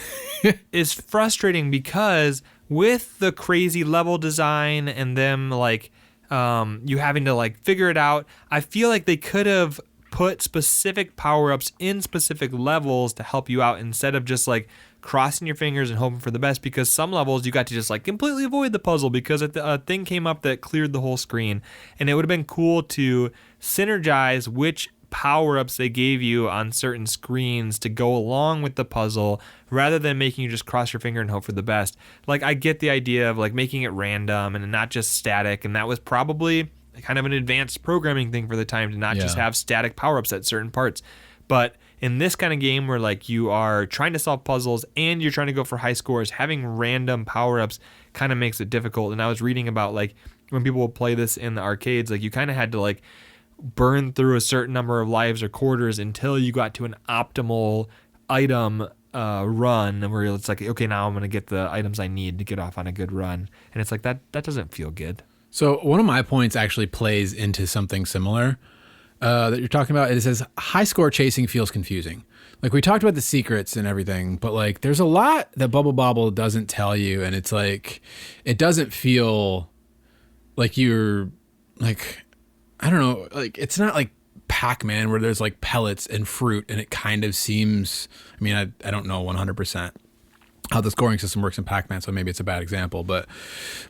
is frustrating because with the crazy level design and them like you having to like figure it out, I feel like they could have put specific power-ups in specific levels to help you out instead of just like crossing your fingers and hoping for the best, because some levels you got to just like completely avoid the puzzle because a thing came up that cleared the whole screen, and it would have been cool to synergize which power-ups they gave you on certain screens to go along with the puzzle rather than making you just cross your finger and hope for the best. Like, I get the idea of like making it random and not just static, and that was probably kind of an advanced programming thing for the time to not just have static power-ups at certain parts. But in this kind of game where like you are trying to solve puzzles and you're trying to go for high scores, having random power-ups kind of makes it difficult. And I was reading about like when people would play this in the arcades, like you kind of had to like burn through a certain number of lives or quarters until you got to an optimal item run where it's like, okay, now I'm going to get the items I need to get off on a good run. And it's like that doesn't feel good. So one of my points actually plays into something similar that you're talking about. It says high score chasing feels confusing. Like, we talked about the secrets and everything, but like there's a lot that Bobble doesn't tell you, and it's like it doesn't feel like you're like, I don't know, like it's not like Pac-Man where there's like pellets and fruit, and it kind of seems, I mean, I don't know 100% how the scoring system works in Pac-Man, so maybe it's a bad example, but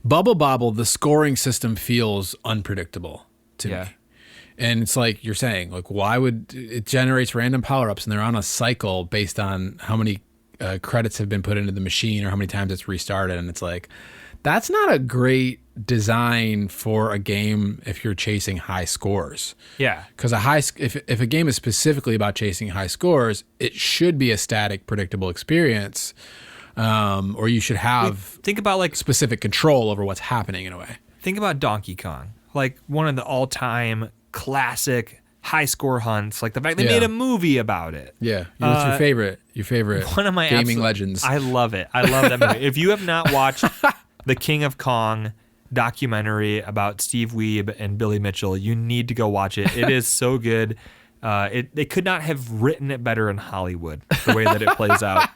Bobble, the scoring system feels unpredictable to me. And it's like you're saying, like, why would it generates random power-ups, and they're on a cycle based on how many credits have been put into the machine or how many times it's restarted, and it's like, that's not a great design for a game if you're chasing high scores. Yeah. Because if a game is specifically about chasing high scores, it should be a static, predictable experience, or you should have think about like specific control over what's happening in a way. Think about Donkey Kong, like one of the all-time classic high score hunts. Like the fact they made a movie about it. Yeah. What's your favorite? Your favorite? One of my gaming legends. I love it. I love that movie. If you have not watched the King of Kong documentary about Steve Wiebe and Billy Mitchell, you need to go watch it. It is so good. They could not have written it better in Hollywood, the way that it plays out.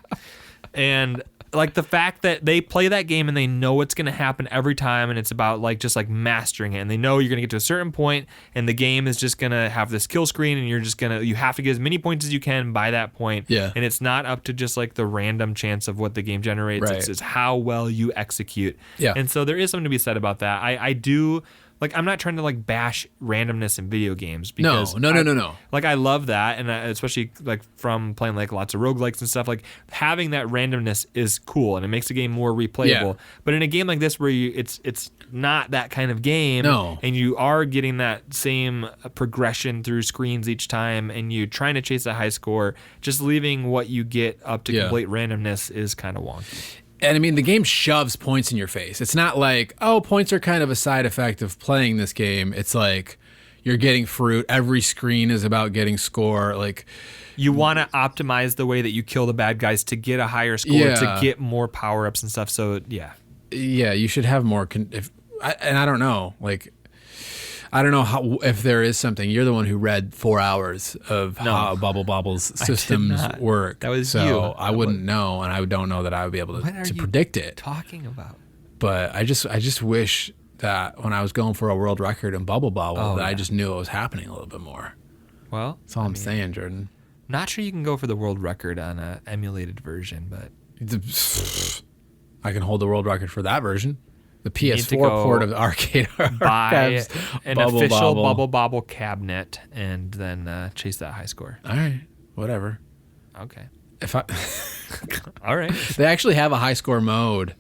And like the fact that they play that game and they know what's going to happen every time, and it's about like just like mastering it, and they know you're going to get to a certain point and the game is just going to have this kill screen, and you have to get as many points as you can by that point. Yeah. And it's not up to just like the random chance of what the game generates. Right. It's how well you execute. Yeah. And so there is something to be said about that. I do. Like, I'm not trying to, like, bash randomness in video games. Because No. Like, I love that, and especially, like, from playing, like, lots of roguelikes and stuff, like, having that randomness is cool, and it makes the game more replayable. Yeah. But in a game like this where it's not that kind of game, and you are getting that same progression through screens each time, and you're trying to chase a high score, just leaving what you get up to complete randomness is kind of wonky. And I mean, the game shoves points in your face. It's not like, oh, points are kind of a side effect of playing this game. It's like you're getting fruit. Every screen is about getting score. Like, you want to optimize the way that you kill the bad guys to get a higher score, to get more power-ups and stuff. So, yeah. Yeah, you should have more. And I don't know. Like, I don't know how, if there is something. You're the one who read 4 hours of how Bubble Bobble's systems work. That was so you. I wouldn't know, and I don't know that I would be able to predict it. Talking about? But I just wish that when I was going for a world record in Bubble Bobble, that I just knew it was happening a little bit more. Well, that's all I'm saying, Jordan. Not sure you can go for the world record on an emulated version, but I can hold the world record for that version. The PS4 port of the arcade archives. Buy an official Bubble Bobble cabinet and then chase that high score. All right, whatever. Okay. All right. They actually have a high score mode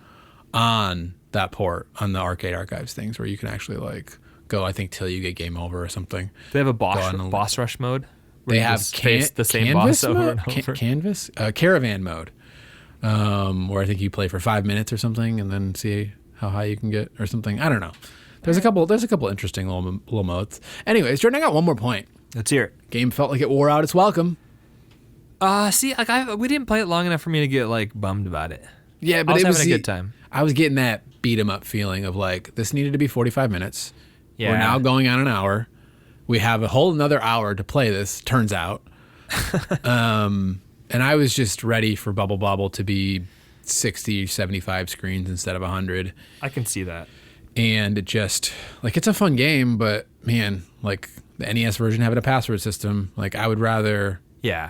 on that port on the arcade archives things where you can actually like go, I think, till you get game over or something. They have a boss rush mode. They have the same canvas boss over and mode? over. Canvas caravan mode, where I think you play for 5 minutes or something and then see how high you can get or something. I don't know. There's a couple interesting little modes. Anyways, Jordan, I got one more point. Let's hear it. Game felt like it wore out its welcome. See, like we didn't play it long enough for me to get like bummed about it. Yeah, but I was having a good time. I was getting that beat 'em up feeling of like this needed to be 45 minutes. Yeah. We're now going on an hour. We have a whole another hour to play this, turns out. And I was just ready for Bubble Bobble to be 60, 75 screens instead of 100. I can see that. And it just, like, it's a fun game, but man, like the NES version having a password system, like I would rather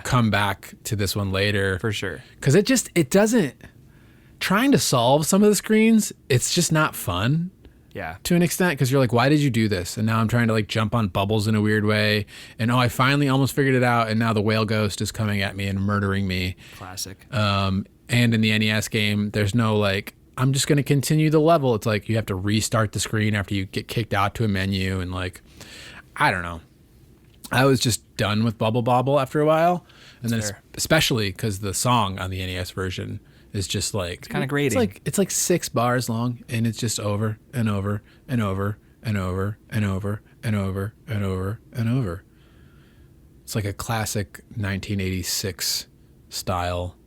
come back to this one later. For sure. Because it doesn't, trying to solve some of the screens, it's just not fun. Yeah. To an extent, because you're like, why did you do this? And now I'm trying to like jump on bubbles in a weird way. And I finally almost figured it out. And now the whale ghost is coming at me and murdering me. Classic. And in the NES game, there's no like, I'm just going to continue the level. It's like you have to restart the screen after you get kicked out to a menu. And like, I don't know. I was just done with Bubble Bobble after a while. And then especially because the song on the NES version is just like, it's kind of grating. It's like 6 bars long, and it's just over and over and over and over and over and over and over and over. It's like a classic 1986 style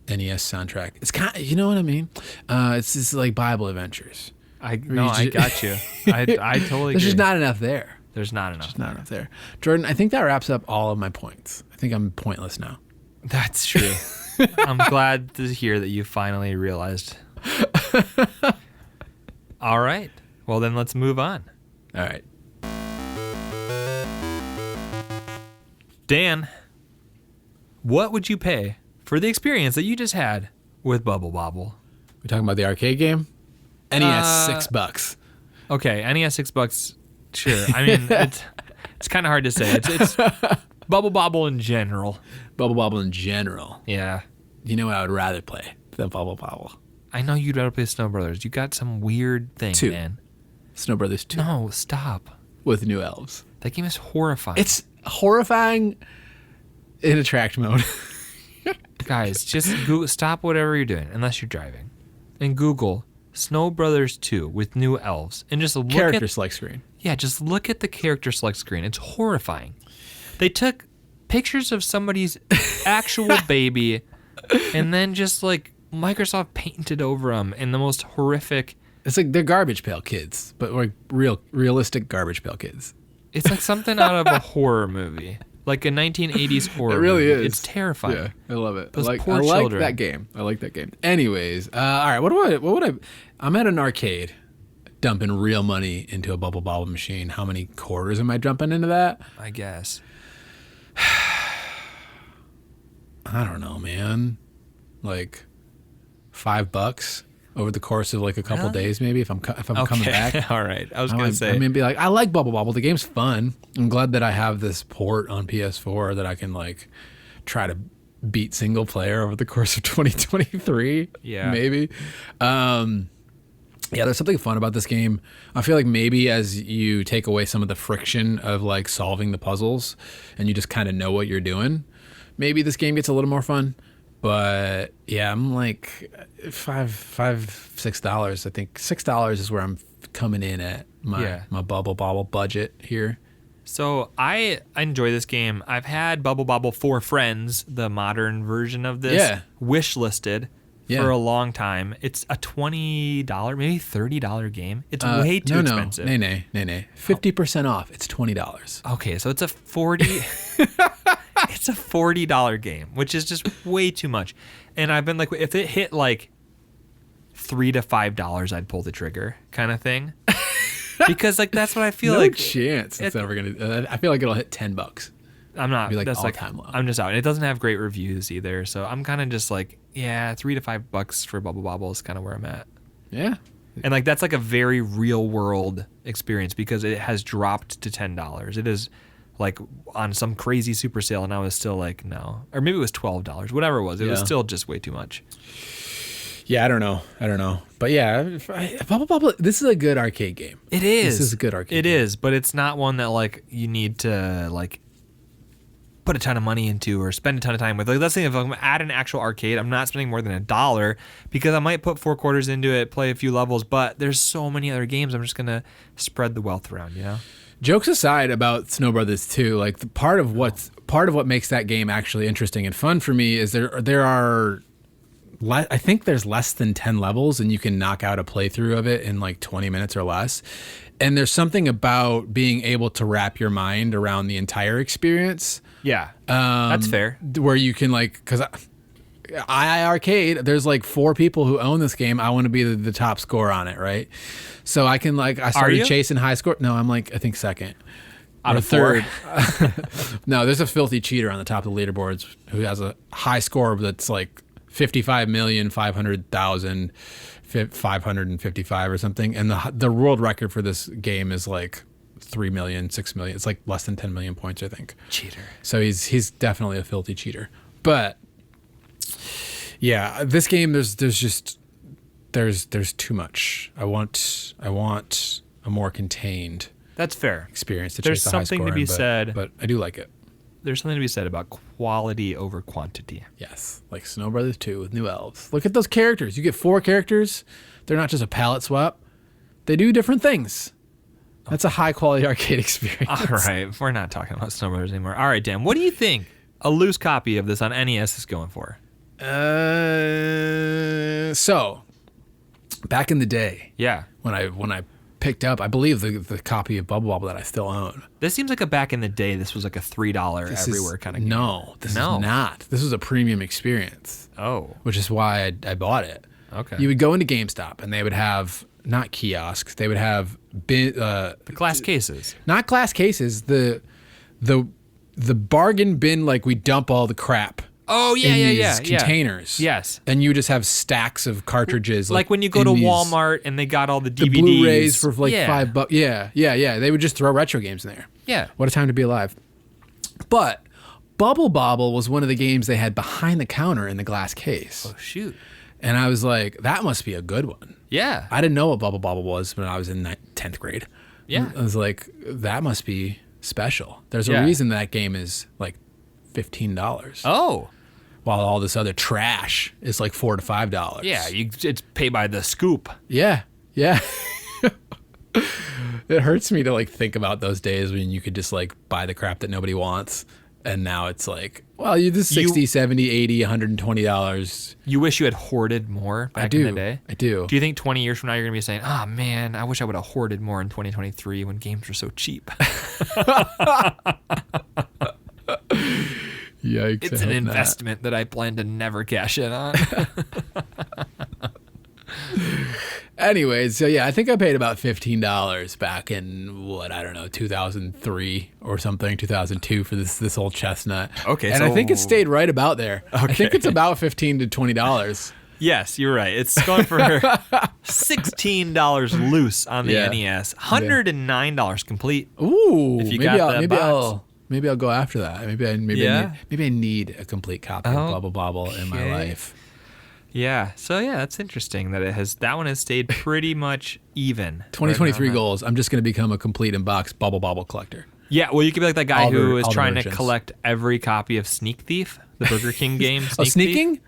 NES soundtrack. It's kind of, you know what I mean? It's just like Bible adventures. I got you. I totally. There's just not enough there. There's not enough. Just not enough there. Jordan, I think that wraps up all of my points. I think I'm pointless now. That's true. I'm glad to hear that you finally realized. All right. Well, then let's move on. All right. Dan, what would you pay for the experience that you just had with Bubble Bobble? We talking about the arcade game? NES $6. Okay, NES $6. Sure. I mean, it's kind of hard to say. It's Bubble Bobble in general. Bubble Bobble in general. Yeah. You know what I would rather play than Bubble Bobble? I know you'd rather play Snow Brothers. You got some weird thing, 2. man. Snow Brothers 2. No, stop. With new elves. That game is horrifying. It's horrifying in attract mode. Guys, just stop whatever you're doing, unless you're driving, and Google Snow Brothers 2 with new elves, and just look character select screen. Yeah, just look at the character select screen. It's horrifying. They took pictures of somebody's actual baby, and then just like Microsoft painted over them in the most horrific. It's like they're Garbage Pail Kids, but like realistic Garbage Pail Kids. It's like something out of a horror movie. Like a 1980s horror. It really movie. is. It's terrifying. Yeah, I love it. Those I poor like children. that game. I like that game. Anyways, all right. What would I? I'm at an arcade, dumping real money into a Bubble Bobble machine. How many quarters am I dumping into that? I guess. I don't know, man. Like $5 over the course of like a couple days, maybe if I'm coming back. All right. I was gonna say. I mean, be like, I like Bubble Bobble. The game's fun. I'm glad that I have this port on PS4 that I can like try to beat single player over the course of 2023. Yeah, maybe. Yeah, there's something fun about this game. I feel like maybe as you take away some of the friction of like solving the puzzles, and you just kind of know what you're doing, maybe this game gets a little more fun. But yeah, I'm like $6. I think $6 is where I'm coming in at my Bubble Bobble budget here. So I enjoy this game. I've had Bubble Bobble for Friends, the modern version of this, wish listed for a long time. It's a $20, maybe $30 game. It's way too expensive. Nay. 50% off. It's $20. Okay, so it's a it's a $40 game, which is just way too much. And I've been like, if it hit like $3 to $5, I'd pull the trigger, kind of thing. Because like that's what I feel like. No chance it's ever gonna. I feel like it'll hit $10. I'm not. Be like that's all like time low. I'm just out. And it doesn't have great reviews either, so I'm kind of just like, yeah, $3 to $5 for Bubble Bobble is kind of where I'm at. Yeah. And like that's like a very real world experience because it has dropped to $10. It is like on some crazy super sale, and I was still like, no, or maybe it was $12. Whatever it was was still just way too much. Yeah, I don't know. But yeah, Bubble Bobble, this is a good arcade game. It is. This is a good arcade It game. is, but it's not one that like you need to like put a ton of money into or spend a ton of time with. Like, let's say if I'm at an actual arcade, I'm not spending more than $1 because I might put 4 quarters into it, play a few levels, but there's so many other games. I'm just going to spread the wealth around, you know? Jokes aside about Snow Brothers 2, like the part of what makes that game actually interesting and fun for me is there are I think there's less than 10 levels and you can knock out a playthrough of it in like 20 minutes or less. And there's something about being able to wrap your mind around the entire experience. Yeah, that's fair. Where you can like, because I Arcade, there's like 4 people who own this game. I want to be the top score on it, right? So I can like, I started chasing high score. No, I'm like, I think second. Out of 3rd. No, there's a filthy cheater on the top of the leaderboards who has a high score that's like 55,500,555 or something, and the world record for this game is like 3 million, 6 million. It's like less than 10 million points, I think. Cheater. So he's definitely a filthy cheater. But yeah, this game there's too much. I want a more contained. That's fair. Experience to There's chase the high something score to be in, said. but I do like it. There's something to be said about quality over quantity. Yes, like Snow Brothers 2 with new elves. Look at those characters. You get 4 characters. They're not just a palette swap. They do different things. That's a high quality arcade experience. All right, we're not talking about Snow Brothers anymore. All right, Dan, what do you think a loose copy of this on NES is going for? So back in the day, Yeah. when I picked up, I believe the copy of Bubble Bobble that I still own. This seems like a back in the day. This was like a $3 everywhere kind of game. No, this is not. This was a premium experience. Oh. Which is why I bought it. Okay. You would go into GameStop and they would have not kiosks. They would have the glass cases. Not glass cases. The bargain bin, like we dump all the crap. Oh yeah, in yeah, these containers. Yes. And you just have stacks of cartridges. Like when you go to Walmart and they got all the DVDs. The Blu-rays for like $5. Yeah. They would just throw retro games in there. Yeah. What a time to be alive. But Bubble Bobble was one of the games they had behind the counter in the glass case. Oh shoot. And I was like, that must be a good one. Yeah. I didn't know what Bubble Bobble was when I was in 10th grade. Yeah. I was like, that must be special. There's a reason that game is like $15. Oh. While all this other trash is like $4 to $5. Yeah, it's paid by the scoop. Yeah. It hurts me to like think about those days when you could just like buy the crap that nobody wants. And now it's like, well, this $60, $70, $80, $120. You wish you had hoarded more back in the day? I do. Do you think 20 years from now you're going to be saying, oh man, I wish I would have hoarded more in 2023 when games were so cheap? Yikes! It's an investment that I plan to never cash in on. Anyways, so yeah, I think I paid about $15 back in 2003 or something, 2002 for this old chestnut. Okay, and so I think it stayed right about there. I think it's about $15 to $20. Yes, you're right. It's going for $16 loose on the NES, $109 complete. Ooh, if you got that box. Maybe I'll go after that. Maybe I need a complete copy of Bubble Bobble in my life. Yeah. So yeah, that's interesting that that one has stayed pretty much even. 2023 goals. I'm just going to become a complete in-box Bubble Bobble collector. Yeah, well, you could be like that guy who is trying to collect every copy of Sneak Thief, the Burger King game. Sneaking?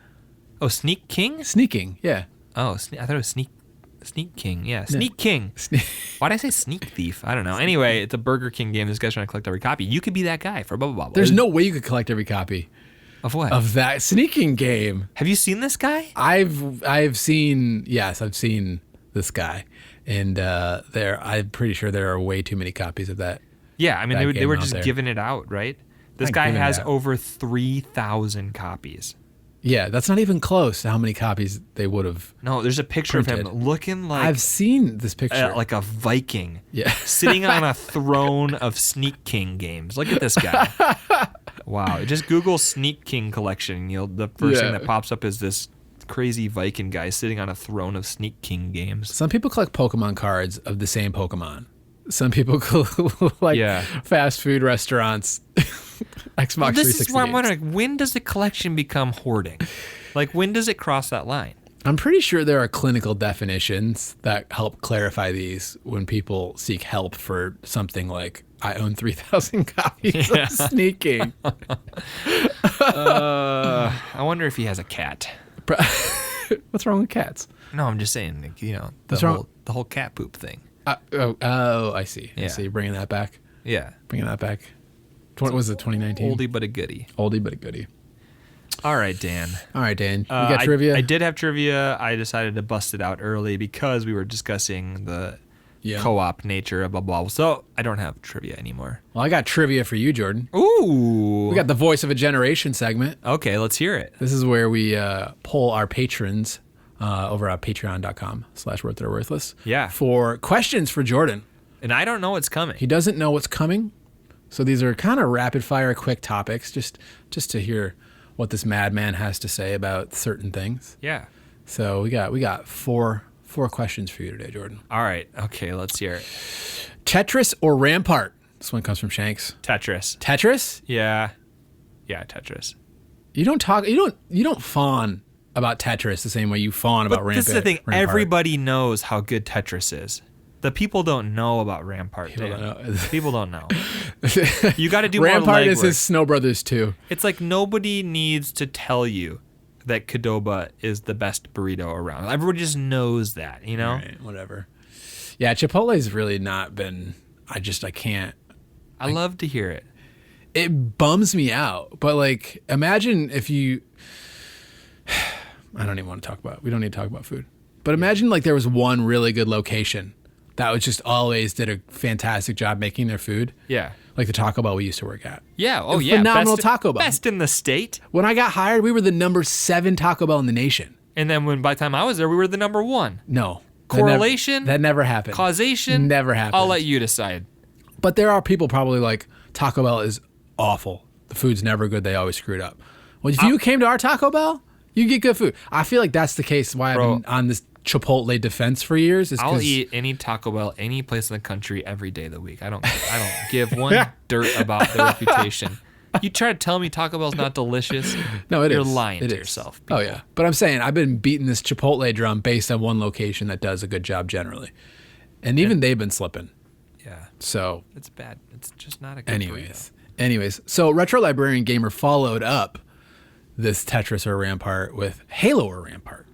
Oh, Sneak King? Sneaking, yeah. Oh, I thought it was Sneak King. Yeah, Sneak King. Why did I say Sneak Thief? I don't know. Anyway, it's a Burger King game. This guy's trying to collect every copy. You could be that guy for Bubble Bobble. There's no way you could collect every copy. Of what? Of that sneaking game. Have you seen this guy? I've seen this guy. And I'm pretty sure there are way too many copies of that. Yeah, I mean they were just giving it out, right? This guy has over 3,000 copies. Yeah, that's not even close to how many copies they would have. No, there's a picture of him looking like I've seen this picture. Like a Viking. Yeah. Sitting on a throne of Sneak King games. Look at this guy. Wow. Just Google Sneak King collection. The first thing that pops up is this crazy Viking guy sitting on a throne of Sneak King games. Some people collect Pokemon cards of the same Pokemon. Some people like fast food restaurants. Xbox 360 This is why I'm wondering, when does the collection become hoarding? Like, when does it cross that line? I'm pretty sure there are clinical definitions that help clarify these when people seek help for something like, I own 3,000 copies of Sneaking. I wonder if he has a cat. What's wrong with cats? No, I'm just saying, the whole cat poop thing. I see. Yeah. So you're bringing that back? Yeah. Bringing that back. What was it, 2019? Oldie but a goodie. Oldie but a goodie. All right, Dan. You got trivia? I did have trivia. I decided to bust it out early because we were discussing the co-op nature of Bubble Bobble. So I don't have trivia anymore. Well, I got trivia for you, Jordan. Ooh. We got the Voice of a Generation segment. Okay, let's hear it. This is where we poll our patrons over at patreon.com/worth for questions for Jordan. And I don't know what's coming. He doesn't know what's coming. So these are kind of rapid fire, quick topics, just to hear what this madman has to say about certain things. Yeah. So we got four questions for you today, Jordan. All right. Okay, let's hear it. Tetris or Rampart? This one comes from Shanks. Tetris. Tetris? Yeah. Yeah, Tetris. You don't fawn about Tetris the same way you fawn about Rampart. This is the thing. Everybody knows how good Tetris is. The people don't know about Rampart. People don't know. You got to do Rampart more legwork. is his Snow Brothers too. It's like nobody needs to tell you that Qdoba is the best burrito around. Everybody just knows that, you know? Right, whatever. Yeah, Chipotle's really not been... I can't... I love to hear it. It bums me out. But, like, imagine if you... I don't even want to talk about... We don't need to talk about food. But imagine, like, there was one really good location that was just always did a fantastic job making their food. Yeah. Like the Taco Bell we used to work at. Yeah. Oh, yeah. Phenomenal Taco Bell. Best in the state. When I got hired, we were the number 7 Taco Bell in the nation. And then by the time I was there, we were the number 1. No. Correlation? That never happened. Causation? Never happened. I'll let you decide. But there are people probably like, Taco Bell is awful. The food's never good. They always screwed up. Well, if you came to our Taco Bell, you get good food. I feel like that's the case why I've been on this Chipotle defense for years. I'll eat any Taco Bell, any place in the country, every day of the week. I don't give one dirt about their reputation. You try to tell me Taco Bell's not delicious? No, it is. You're lying to yourself. People. Oh yeah, but I'm saying I've been beating this Chipotle drum based on one location that does a good job generally, and even they've been slipping. Yeah. So it's bad. It's just not a good. Anyways, so Retro Librarian Gamer followed up this Tetris or Rampart with Halo or Rampart.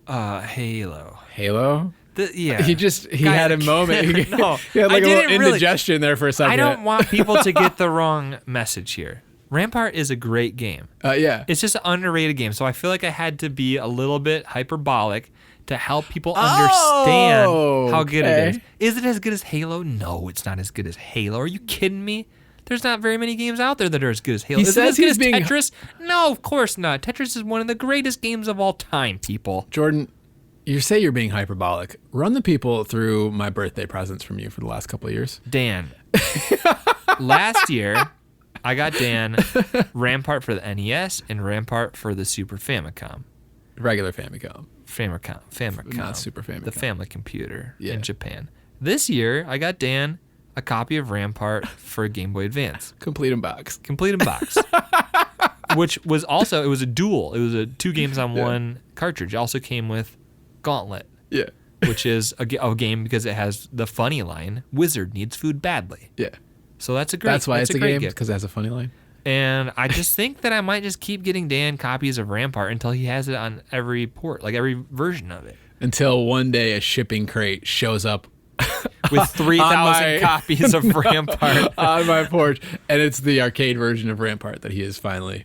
Halo. Halo? He had a moment. No, he had like a little indigestion there for a second. I don't want people to get the wrong message here. Rampart is a great game. Yeah. It's just an underrated game. So I feel like I had to be a little bit hyperbolic to help people understand how good it is. Is it as good as Halo? No, it's not as good as Halo. Are you kidding me? There's not very many games out there that are as good as Halo. He Is it says as good he's as being- Tetris? No, of course not. Tetris is one of the greatest games of all time, people. Jordan, you say you're being hyperbolic. Run the people through my birthday presents from you for the last couple of years. Dan, last year, I got Dan Rampart for the NES and Rampart for the Super Famicom. Regular Famicom. Famicom. Not Super Famicom. The family computer Yeah. in Japan. This year, I got Dan a copy of Rampart for Game Boy Advance. Complete in box. Complete in box. Which was also, it was a duel. It was a 2 games on one cartridge. It also came with Gauntlet, Yeah. which is a game because it has the funny line, Wizard needs food badly. Yeah. So that's a great That's why it's a great game, gift. because it has a funny line. And I just think that I might just keep getting Dan copies of Rampart until he has it on every port, like every version of it. Until one day a shipping crate shows up With 3,000 copies of Rampart. on my porch, and it's the arcade version of Rampart that he has finally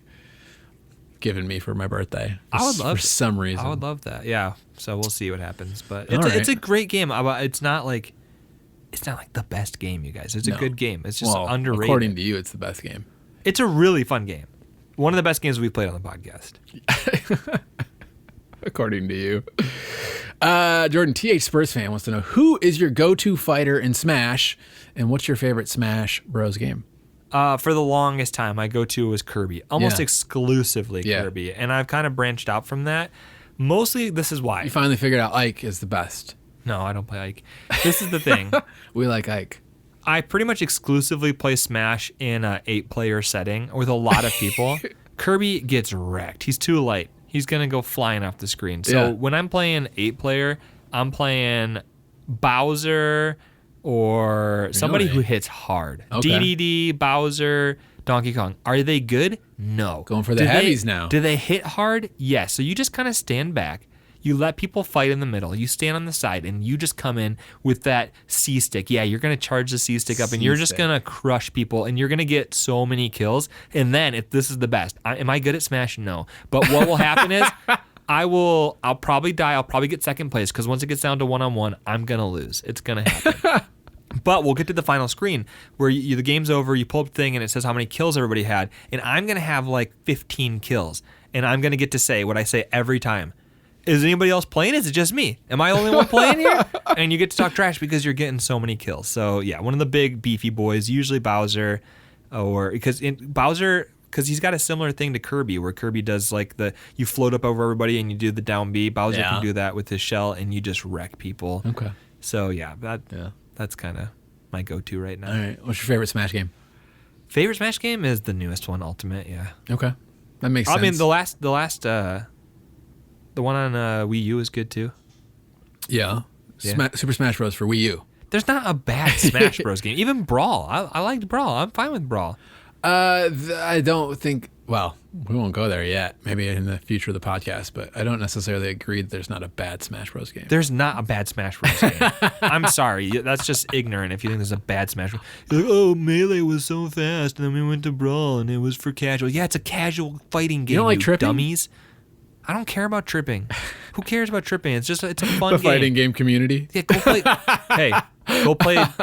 given me for my birthday. I would love for some reason. I would love that. Yeah. So we'll see what happens. But All right. it's a great game. It's not like the best game, you guys. It's a good game. It's just underrated. According to you, it's the best game. It's a really fun game. One of the best games we've played on the podcast. According to you. Jordan, TH Spurs fan wants to know, who is your go-to fighter in Smash, and what's your favorite Smash Bros. Game? For the longest time, my go-to was Kirby. Almost Yeah. exclusively Yeah. Kirby. And I've kind of branched out from that. Mostly, this is why. You finally figured out Ike is the best. No, I don't play Ike. This is the thing. We like Ike. I pretty much exclusively play Smash in an 8-player setting with a lot of people. Kirby gets wrecked. He's too light. He's going to go flying off the screen. So when I'm playing 8-player, I'm playing Bowser or somebody Really? who hits hard. Okay. DDD, Bowser, Donkey Kong. Are they good? No. Going for the heavies now. Do they hit hard? Yes. So you just kind of stand back. You let people fight in the middle. You stand on the side, and you just come in with that C stick. Yeah, you're going to charge the C stick up, and you're just C-stick. going to crush people, and you're going to get so many kills. And then, if this is the best, am I good at Smash? No. But what will happen is I'll probably die. I'll probably get second place, because once it gets down to one-on-one, I'm going to lose. It's going to happen. But we'll get to the final screen where the game's over, you pull up the thing, and it says how many kills everybody had. And I'm going to have like 15 kills. And I'm going to get to say what I say every time. Is anybody else playing? Is it just me? Am I the only one playing here? And you get to talk trash because you're getting so many kills. So yeah, one of the big beefy boys, usually Bowser, because he's got a similar thing to Kirby, where Kirby does like you float up over everybody and you do the down B. Bowser can do that with his shell, and you just wreck people. Okay. So yeah, that's kind of my go-to right now. All right. What's your favorite Smash game? Favorite Smash game is the newest one, Ultimate. Yeah. Okay. That makes sense. I mean, the one on Wii U is good too. Yeah. Super Smash Bros. For Wii U. There's not a bad Smash Bros. game. Even Brawl. I liked Brawl. I'm fine with Brawl. I don't think, well, we won't go there yet. Maybe in the future of the podcast, but I don't necessarily agree that there's not a bad Smash Bros. Game. There's not a bad Smash Bros. game. I'm sorry. That's just ignorant if you think there's a bad Smash Bros. You're like, oh, Melee was so fast, and then we went to Brawl, and it was for casual. Yeah, it's a casual fighting game, You don't like tripping? dummies. I don't care about tripping. Who cares about tripping? It's a fun The game. fighting game community. Yeah, go play. Hey,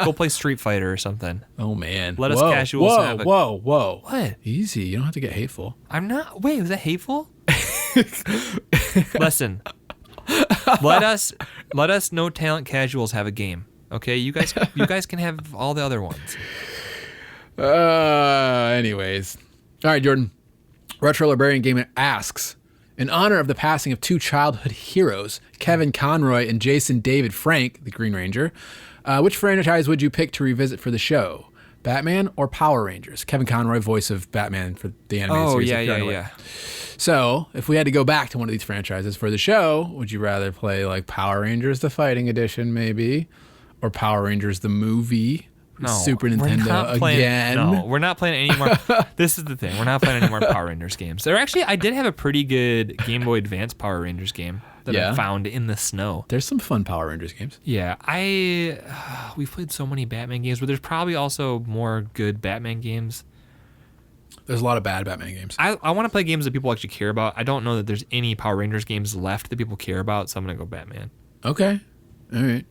go play Street Fighter or something. Oh man. Let us casuals have it. Whoa. What? Easy. You don't have to get hateful. I'm not. Wait, was that hateful? Listen. Let us no talent casuals have a game. Okay, you guys can have all the other ones. Anyways. All right, Jordan. Retro Librarian Gamer asks, in honor of the passing of 2 childhood heroes, Kevin Conroy and Jason David Frank, the Green Ranger, which franchise would you pick to revisit for the show? Batman or Power Rangers? Kevin Conroy, voice of Batman for the animated series. Yeah. So, if we had to go back to one of these franchises for the show, would you rather play like Power Rangers, the fighting edition, maybe? Or Power Rangers, the movie? No, Super Nintendo again? No, we're not playing any more. This is the thing. We're not playing any more Power Rangers games. I did have a pretty good Game Boy Advance Power Rangers game that I found in the snow. There's some fun Power Rangers games. Yeah, we've played so many Batman games, but there's probably also more good Batman games. There's a lot of bad Batman games. I want to play games that people actually care about. I don't know that there's any Power Rangers games left that people care about, so I'm going to go Batman. Okay. All right.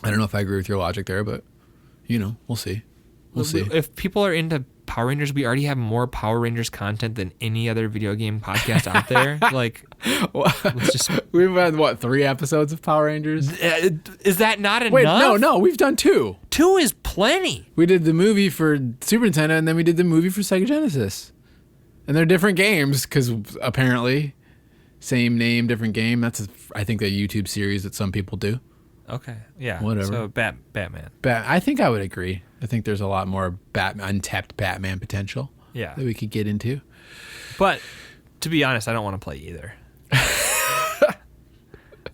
I don't know if I agree with your logic there, but, we'll see. We'll see. If people are into Power Rangers, we already have more Power Rangers content than any other video game podcast out there. Like, let's just... We've had, 3 episodes of Power Rangers? Is that not enough? Wait, no, we've done 2. 2 is plenty. We did the movie for Super Nintendo, and then we did the movie for Sega Genesis. And they're different games, because apparently, same name, different game. That's, I think, a YouTube series that some people do. Okay, yeah. Whatever. So, Batman. I think I would agree. I think there's a lot more untapped Batman potential that we could get into. But, to be honest, I don't want to play either.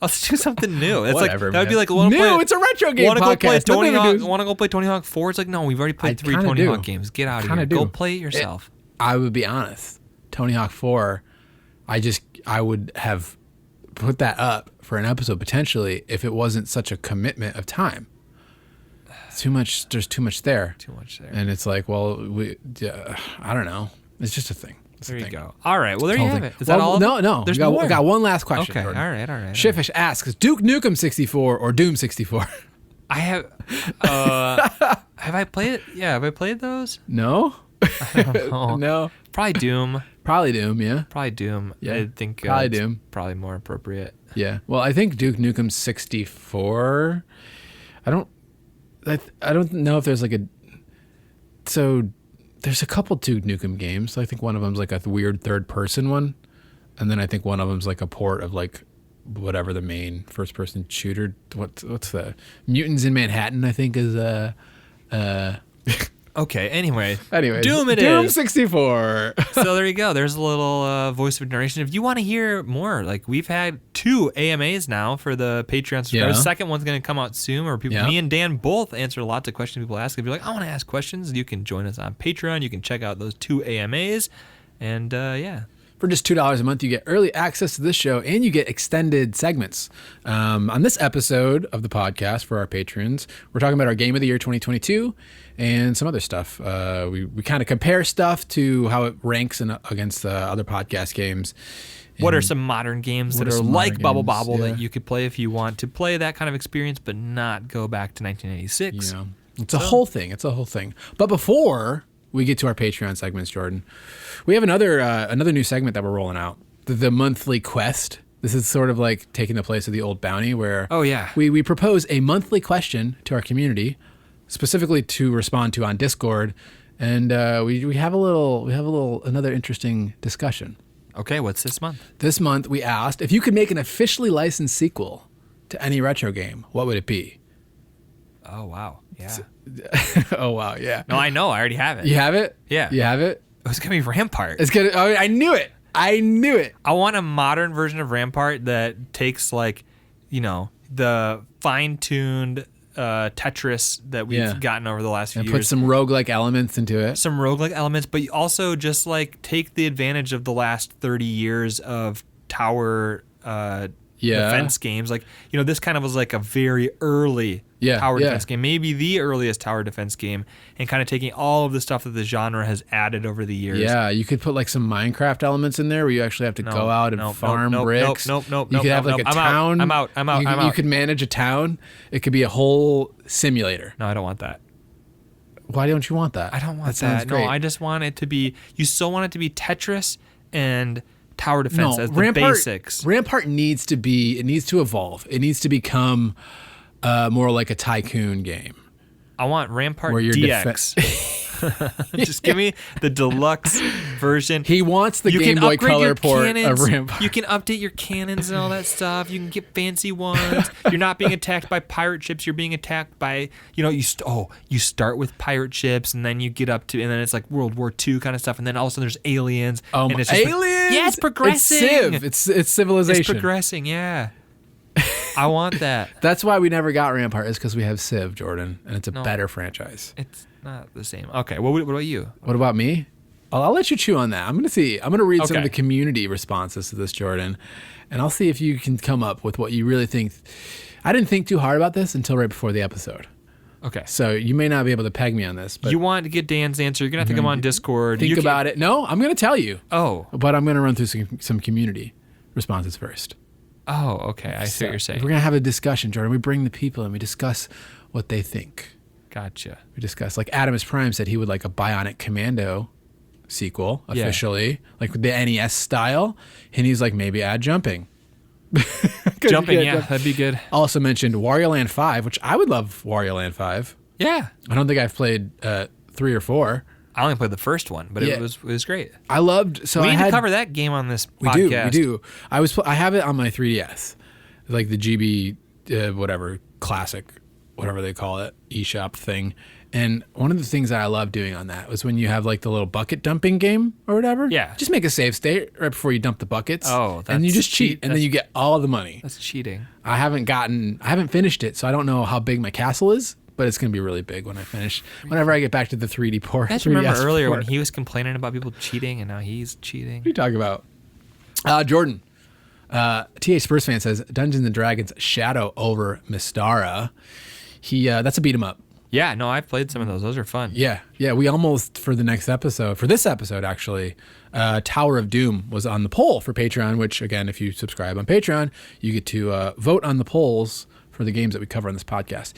Let's do something new. It's Whatever, like that would be like it's a retro game podcast. Want to go play Tony Hawk 4? It's like, no, we've already played 3 Tony Hawk games. Get out of here. Go play it yourself. I would be honest. Tony Hawk 4, I would have put that up for an episode potentially if it wasn't such a commitment of time. Too much. There's too much there. And it's like, well, I don't know. It's just a thing. There you go. All right. Well, there you have it. Is that all? No. There's more. We got one last question. Okay. Jordan. All right. Shiffish asks, Duke Nukem 64 or Doom 64? I have. Have I played it? Yeah. Have I played those? No. I don't know. No. Probably Doom. Probably Doom. Yeah. Probably Doom. Yeah. I think probably Doom. Probably more appropriate. Yeah. Well, I think Duke Nukem 64. I don't know if there's like there's a couple Duke Nukem games. I think one of them's like a weird third-person one, and then I think one of them's like a port of like whatever the main first-person shooter. What's the Mutants in Manhattan? I think is Okay. Anyway, Doom is. Doom 64. So there you go. There's a little voice of narration. If you want to hear more, like we've had 2 AMAs now for the Patreon subscribers. Yeah. The second one's going to come out soon. Or me and Dan both answer lots of questions people ask. If you're like, I want to ask questions, you can join us on Patreon. You can check out those 2 AMAs, and For just $2 a month, you get early access to this show and you get extended segments. On this episode of the podcast for our patrons, we're talking about our Game of the Year 2022 and some other stuff. We kind of compare stuff to how it ranks against other podcast games. What are some modern games that are like Bubble Bobble that you could play if you want to play that kind of experience but not go back to 1986? You know, it's a whole thing. But before we get to our Patreon segments, Jordan, we have another new segment that we're rolling out, the monthly quest. This is sort of like taking the place of the old bounty, where we propose a monthly question to our community, specifically to respond to on Discord, and we have another interesting discussion. Okay, what's this month? This month we asked if you could make an officially licensed sequel to any retro game, what would it be? Oh wow, yeah. Oh wow, yeah. No, I know. I already have it. You have it? Yeah. You have it? It was gonna be Rampart. It's gonna. Oh, I knew it. I want a modern version of Rampart that takes like, the fine-tuned Tetris that we've gotten over the last few years. Put some roguelike elements into it. Some roguelike elements, but you also just like take the advantage of the last 30 years of tower defense games. Like, this kind of was like a very early tower defense game, maybe the earliest tower defense game, and kind of taking all of the stuff that the genre has added over the years. Yeah, you could put like some Minecraft elements in there where you actually have to go out and farm bricks. You could have like a town. I'm out. You could manage a town. It could be a whole simulator. No, I don't want that. Why don't you want that? I don't want that. No, I just want it to be, you still want it to be Tetris and tower defense as the basics. Rampart needs to evolve. It needs to become more like a tycoon game. I want Rampart DX. Just give me the deluxe version. He wants the Game Boy Color port of Rampart. You can update your cannons and all that stuff. You can get fancy ones. You're not being attacked by pirate ships. You're being attacked by, you start with pirate ships, and then you get up to, and then it's like World War II kind of stuff, and then all of a sudden there's aliens. And it's just aliens? Yeah, it's progressing. It's Civ. It's civilization. It's progressing, yeah. I want that. That's why we never got Rampart, is because we have Civ, Jordan, and it's a better franchise. It's not the same. Okay, what about you? What about me? I'll let you chew on that. I'm going to read some of the community responses to this, Jordan, and I'll see if you can come up with what you really think. I didn't think too hard about this until right before the episode. Okay. So you may not be able to peg me on this. But you want to get Dan's answer, you're going to have to come on Discord. Think about it. No, I'm going to tell you. Oh. But I'm going to run through some community responses first. Oh, okay. I see what you're saying. We're going to have a discussion, Jordan. We bring the people and we discuss what they think. Gotcha. We discussed, like Adamus Prime said he would like a Bionic Commando sequel officially, like the NES style, and he's like maybe add jumping. Jumping, that'd be good. Also mentioned Wario Land 5, which I would love Wario Land 5. Yeah. I don't think I've played 3 or 4. I only played the first one, but it was great. I loved. So we need to cover that game on this podcast. We do. I have it on my 3DS, like the GB whatever classic, whatever they call it, eShop thing. And one of the things that I love doing on that was when you have like the little bucket dumping game or whatever. Yeah. Just make a save state right before you dump the buckets. Oh, and you just cheat, and then you get all the money. That's cheating. I haven't finished it, so I don't know how big my castle is, but it's going to be really big when I finish. Whenever I get back to the 3D port. I remember earlier when he was complaining about people cheating, and now he's cheating. What are you talking about? Jordan, TA Spurs fan says Dungeons and Dragons Shadow over Mystara. That's a beat 'em up. Yeah, no, I've played some of those. Those are fun. Yeah. We almost, for this episode actually, Tower of Doom was on the poll for Patreon, which again, if you subscribe on Patreon, you get to vote on the polls for the games that we cover on this podcast.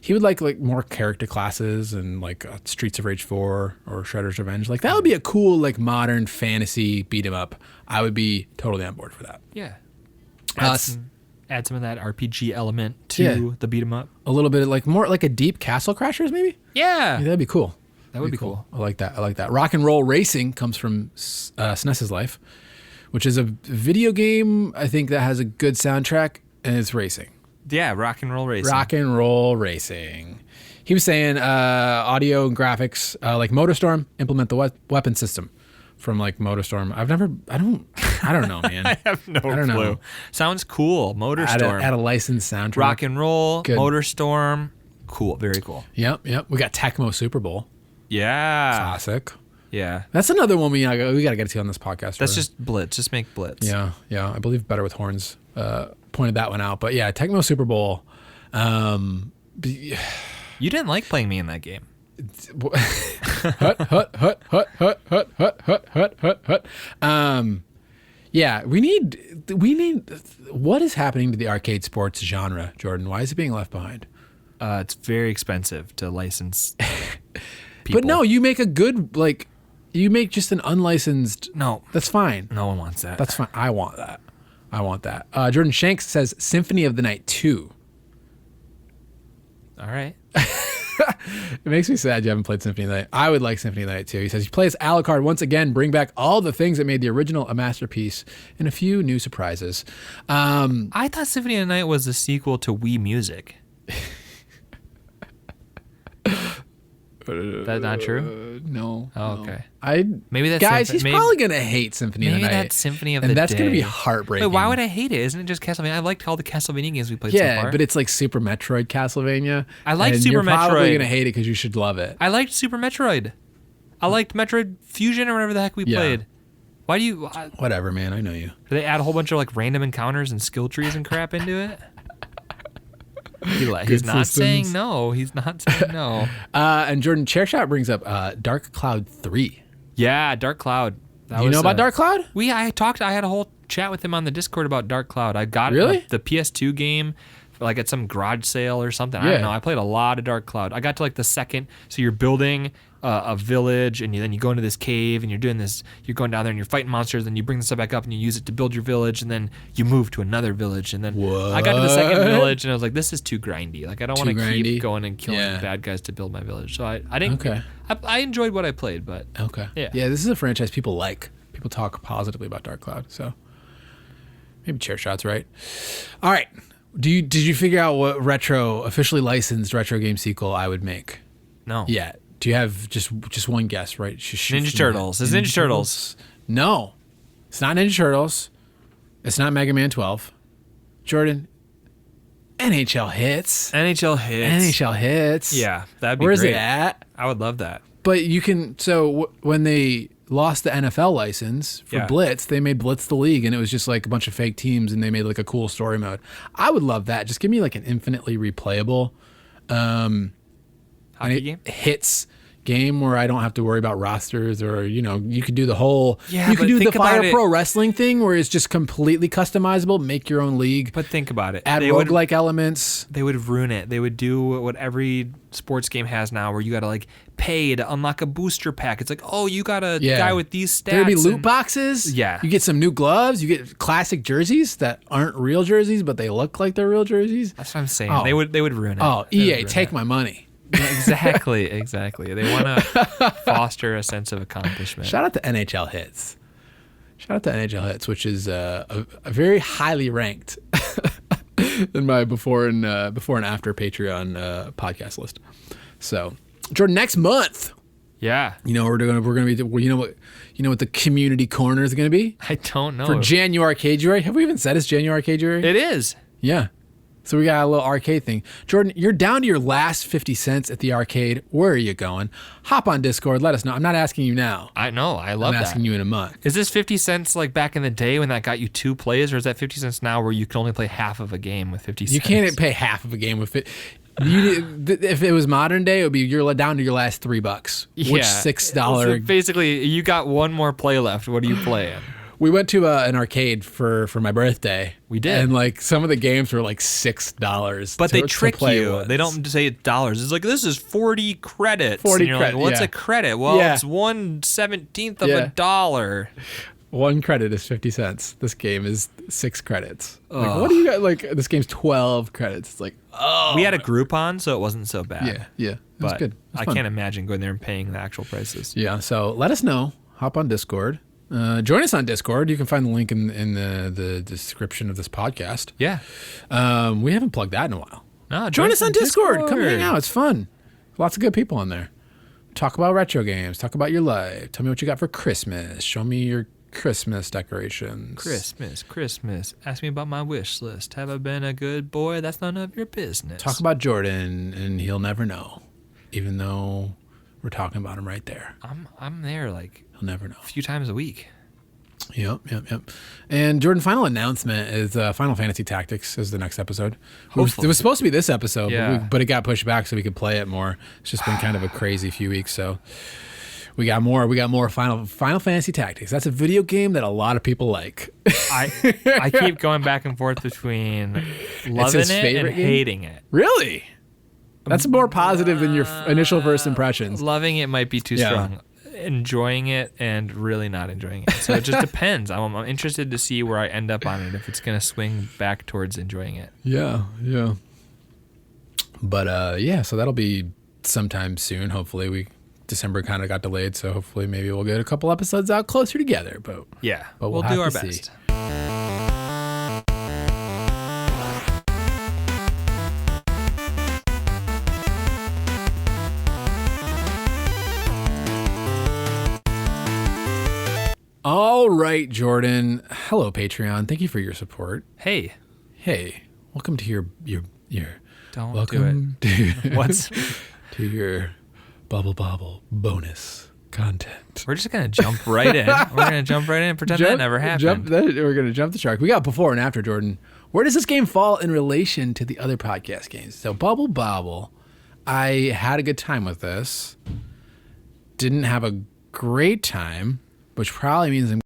He would like more character classes and like Streets of Rage 4 or Shredder's Revenge. Like that would be a cool like modern fantasy beat 'em up. I would be totally on board for that. Yeah. Add some of that RPG element to the beat 'em up. A little bit of more like a deep Castle Crashers maybe? Yeah. That'd be cool. That would be cool. I like that. Rock and Roll Racing comes from SNES's Life, which is a video game, I think, that has a good soundtrack, and it's racing. Yeah, Rock and Roll Racing. Rock and Roll Racing. He was saying audio and graphics, like MotorStorm, implement the weapon system from like MotorStorm. I don't know, man. I have no clue. Know. Sounds cool. MotorStorm. Add a licensed soundtrack. Rock and Roll, good. MotorStorm. Cool. Very cool. Yep. We got Tecmo Super Bowl. Yeah. Classic. Yeah. That's another one we got to get to on this podcast. That's just Blitz. Just make Blitz. Yeah. I believe Better with Horns pointed that one out. But yeah, Tecmo Super Bowl. You didn't like playing me in that game. Yeah, we need. What is happening to the arcade sports genre, Jordan? Why is it being left behind? It's very expensive to license people. But no, you make a good you make just an unlicensed. No, that's fine. No one wants that. That's fine. I want that. Jordan Shanks says Symphony of the Night 2. All right. It makes me sad you haven't played Symphony of the Night. I would like Symphony of the Night too. He says he plays Alucard once again, bring back all the things that made the original a masterpiece and a few new surprises. I thought Symphony of the Night was the sequel to Wii Music. That's not true? No. Oh, okay. Maybe that's guys. He's probably gonna hate Symphony of the Night. Maybe that's Symphony of the Day, and that's day. Gonna be heartbreaking. Wait, why would I hate it? Isn't it just Castlevania? I liked all the Castlevania games we played so far. Yeah, but it's like Super Metroid Castlevania. I liked Super you're Metroid. You're probably gonna hate it because you should love it. I liked Super Metroid. I liked Metroid Fusion or whatever the heck we played. Why do you? Whatever, man. I know you. Do they add a whole bunch of like random encounters and skill trees and crap into it? He's not saying no. He's not saying no. And Jordan Chairshot brings up Dark Cloud 3. Yeah, Dark Cloud. You know about Dark Cloud? I had a whole chat with him on the Discord about Dark Cloud. I got the PS2 game like at some garage sale or something. I don't know. I played a lot of Dark Cloud. I got to like the second. So you're building a village, and then you go into this cave, and you're doing this. You're going down there, and you're fighting monsters. And you bring this stuff back up, and you use it to build your village, and then you move to another village. And then I got to the second village, and I was like, "This is too grindy. Like I don't want to keep going and killing bad guys to build my village." So I didn't. Okay. I enjoyed what I played, but yeah. This is a franchise people like. People talk positively about Dark Cloud, so maybe Chairshot's right. All right. Did you figure out what officially licensed retro game sequel I would make? No. Yeah. Do you have just one guess, right? Ninja Turtles. It's Ninja Turtles. No. It's not Ninja Turtles. It's not Mega Man 12. Jordan, NHL Hits. NHL Hits. Yeah, that'd be great. Where's it at? I would love that. But you can, when they lost the NFL license for Blitz, they made Blitz the league, and it was just like a bunch of fake teams, and they made like a cool story mode. I would love that. Just give me like an infinitely replayable hockey game? Hits game where I don't have to worry about rosters or, you could do the whole, Yeah, you could but do the think about Fire it. Pro Wrestling thing where it's just completely customizable, make your own league, But think about it. add roguelike elements. They would ruin it. They would do what every sports game has now, where you got to like pay to unlock a booster pack. It's like, oh, you got a guy with these stats. There'd be loot boxes. Yeah. You get some new gloves. You get classic jerseys that aren't real jerseys, but they look like they're real jerseys. That's what I'm saying. Oh. They would ruin it. Oh, They would EA, ruin take it. my money. Yeah, exactly. They want to foster a sense of accomplishment. Shout out to NHL Hits. Which is a very highly ranked in my before and after Patreon podcast list. So, Jordan, next month, Yeah. we're gonna be. What the community corner is gonna be I don't know. for January Arcade. Have we even said it's January Arcade? It is. Yeah. So we got a little arcade thing. Jordan, you're down to your last 50 cents at the arcade. Where are you going? Hop on Discord. Let us know. I'm not asking you now. I know. I love I'm that. asking you in a month. Is this 50 cents like back in the day when that got you 2 plays, or is that 50 cents now where you can only play half of a game with 50 cents? You can't pay half of a game with it. If it was modern day, it would be you're down to your last $3, which $6. So basically, you got one more play left. What are you playing? We went to an arcade for my birthday. We did. And like some of the games were like $6. But they to trick play you. with. They don't say it's dollars. It's like, this is 40 credits. 40 and you're credit, like, what's yeah. a credit? Well, Yeah. it's 1/17 of Yeah. a dollar. 1 credit is 50 cents. This game is 6 credits. Like, Ugh. what do you got? Like, this game's 12 credits. It's like, oh. We had a Groupon, so it wasn't so bad. Yeah. It was But good. It was I fun. can't imagine going there and paying the actual prices. Yeah, so let us know. Hop on Discord. Join us on Discord. You can find the link in the description of this podcast. Yeah. We haven't plugged that in a while. No, Join us on Discord. Come hang out. It's fun. Lots of good people on there. Talk about retro games. Talk about your life. Tell me what you got for Christmas. Show me your Christmas decorations. Christmas. Ask me about my wish list. Have I been a good boy? That's none of your business. Talk about Jordan, and he'll never know, even though we're talking about him right there. I'm there like He'll never know. a few times a week. Yep. And Jordan, final announcement is Final Fantasy Tactics is the next episode. Hopefully. It was supposed to be this episode, Yeah. but it got pushed back so we could play it more. It's just been kind of a crazy few weeks, so we got more Final Fantasy Tactics. That's a video game that a lot of people like. I keep going back and forth between loving his it and favorite game? hating it. Really? That's more positive than your initial first impressions. Loving it might be too Yeah. strong. Enjoying it and really not enjoying it. So it just depends. I'm interested to see where I end up on it, if it's going to swing back towards enjoying it. Yeah. But so that'll be sometime soon. Hopefully, December kind of got delayed, so hopefully maybe we'll get a couple episodes out closer together. But Yeah, But we'll we'll do have our to see. best. all right, Jordan. Hello, Patreon. Thank you for your support. Hey, Welcome to your don't welcome do to it. What's? to your Bobble bonus content. We're just gonna jump right in. We're gonna jump right in and pretend that never happened. We're going to jump the shark. We got before and after, Jordan. Where does this game fall in relation to the other podcast games? So Bobble, I had a good time with this. Didn't have a great time, which probably means I'm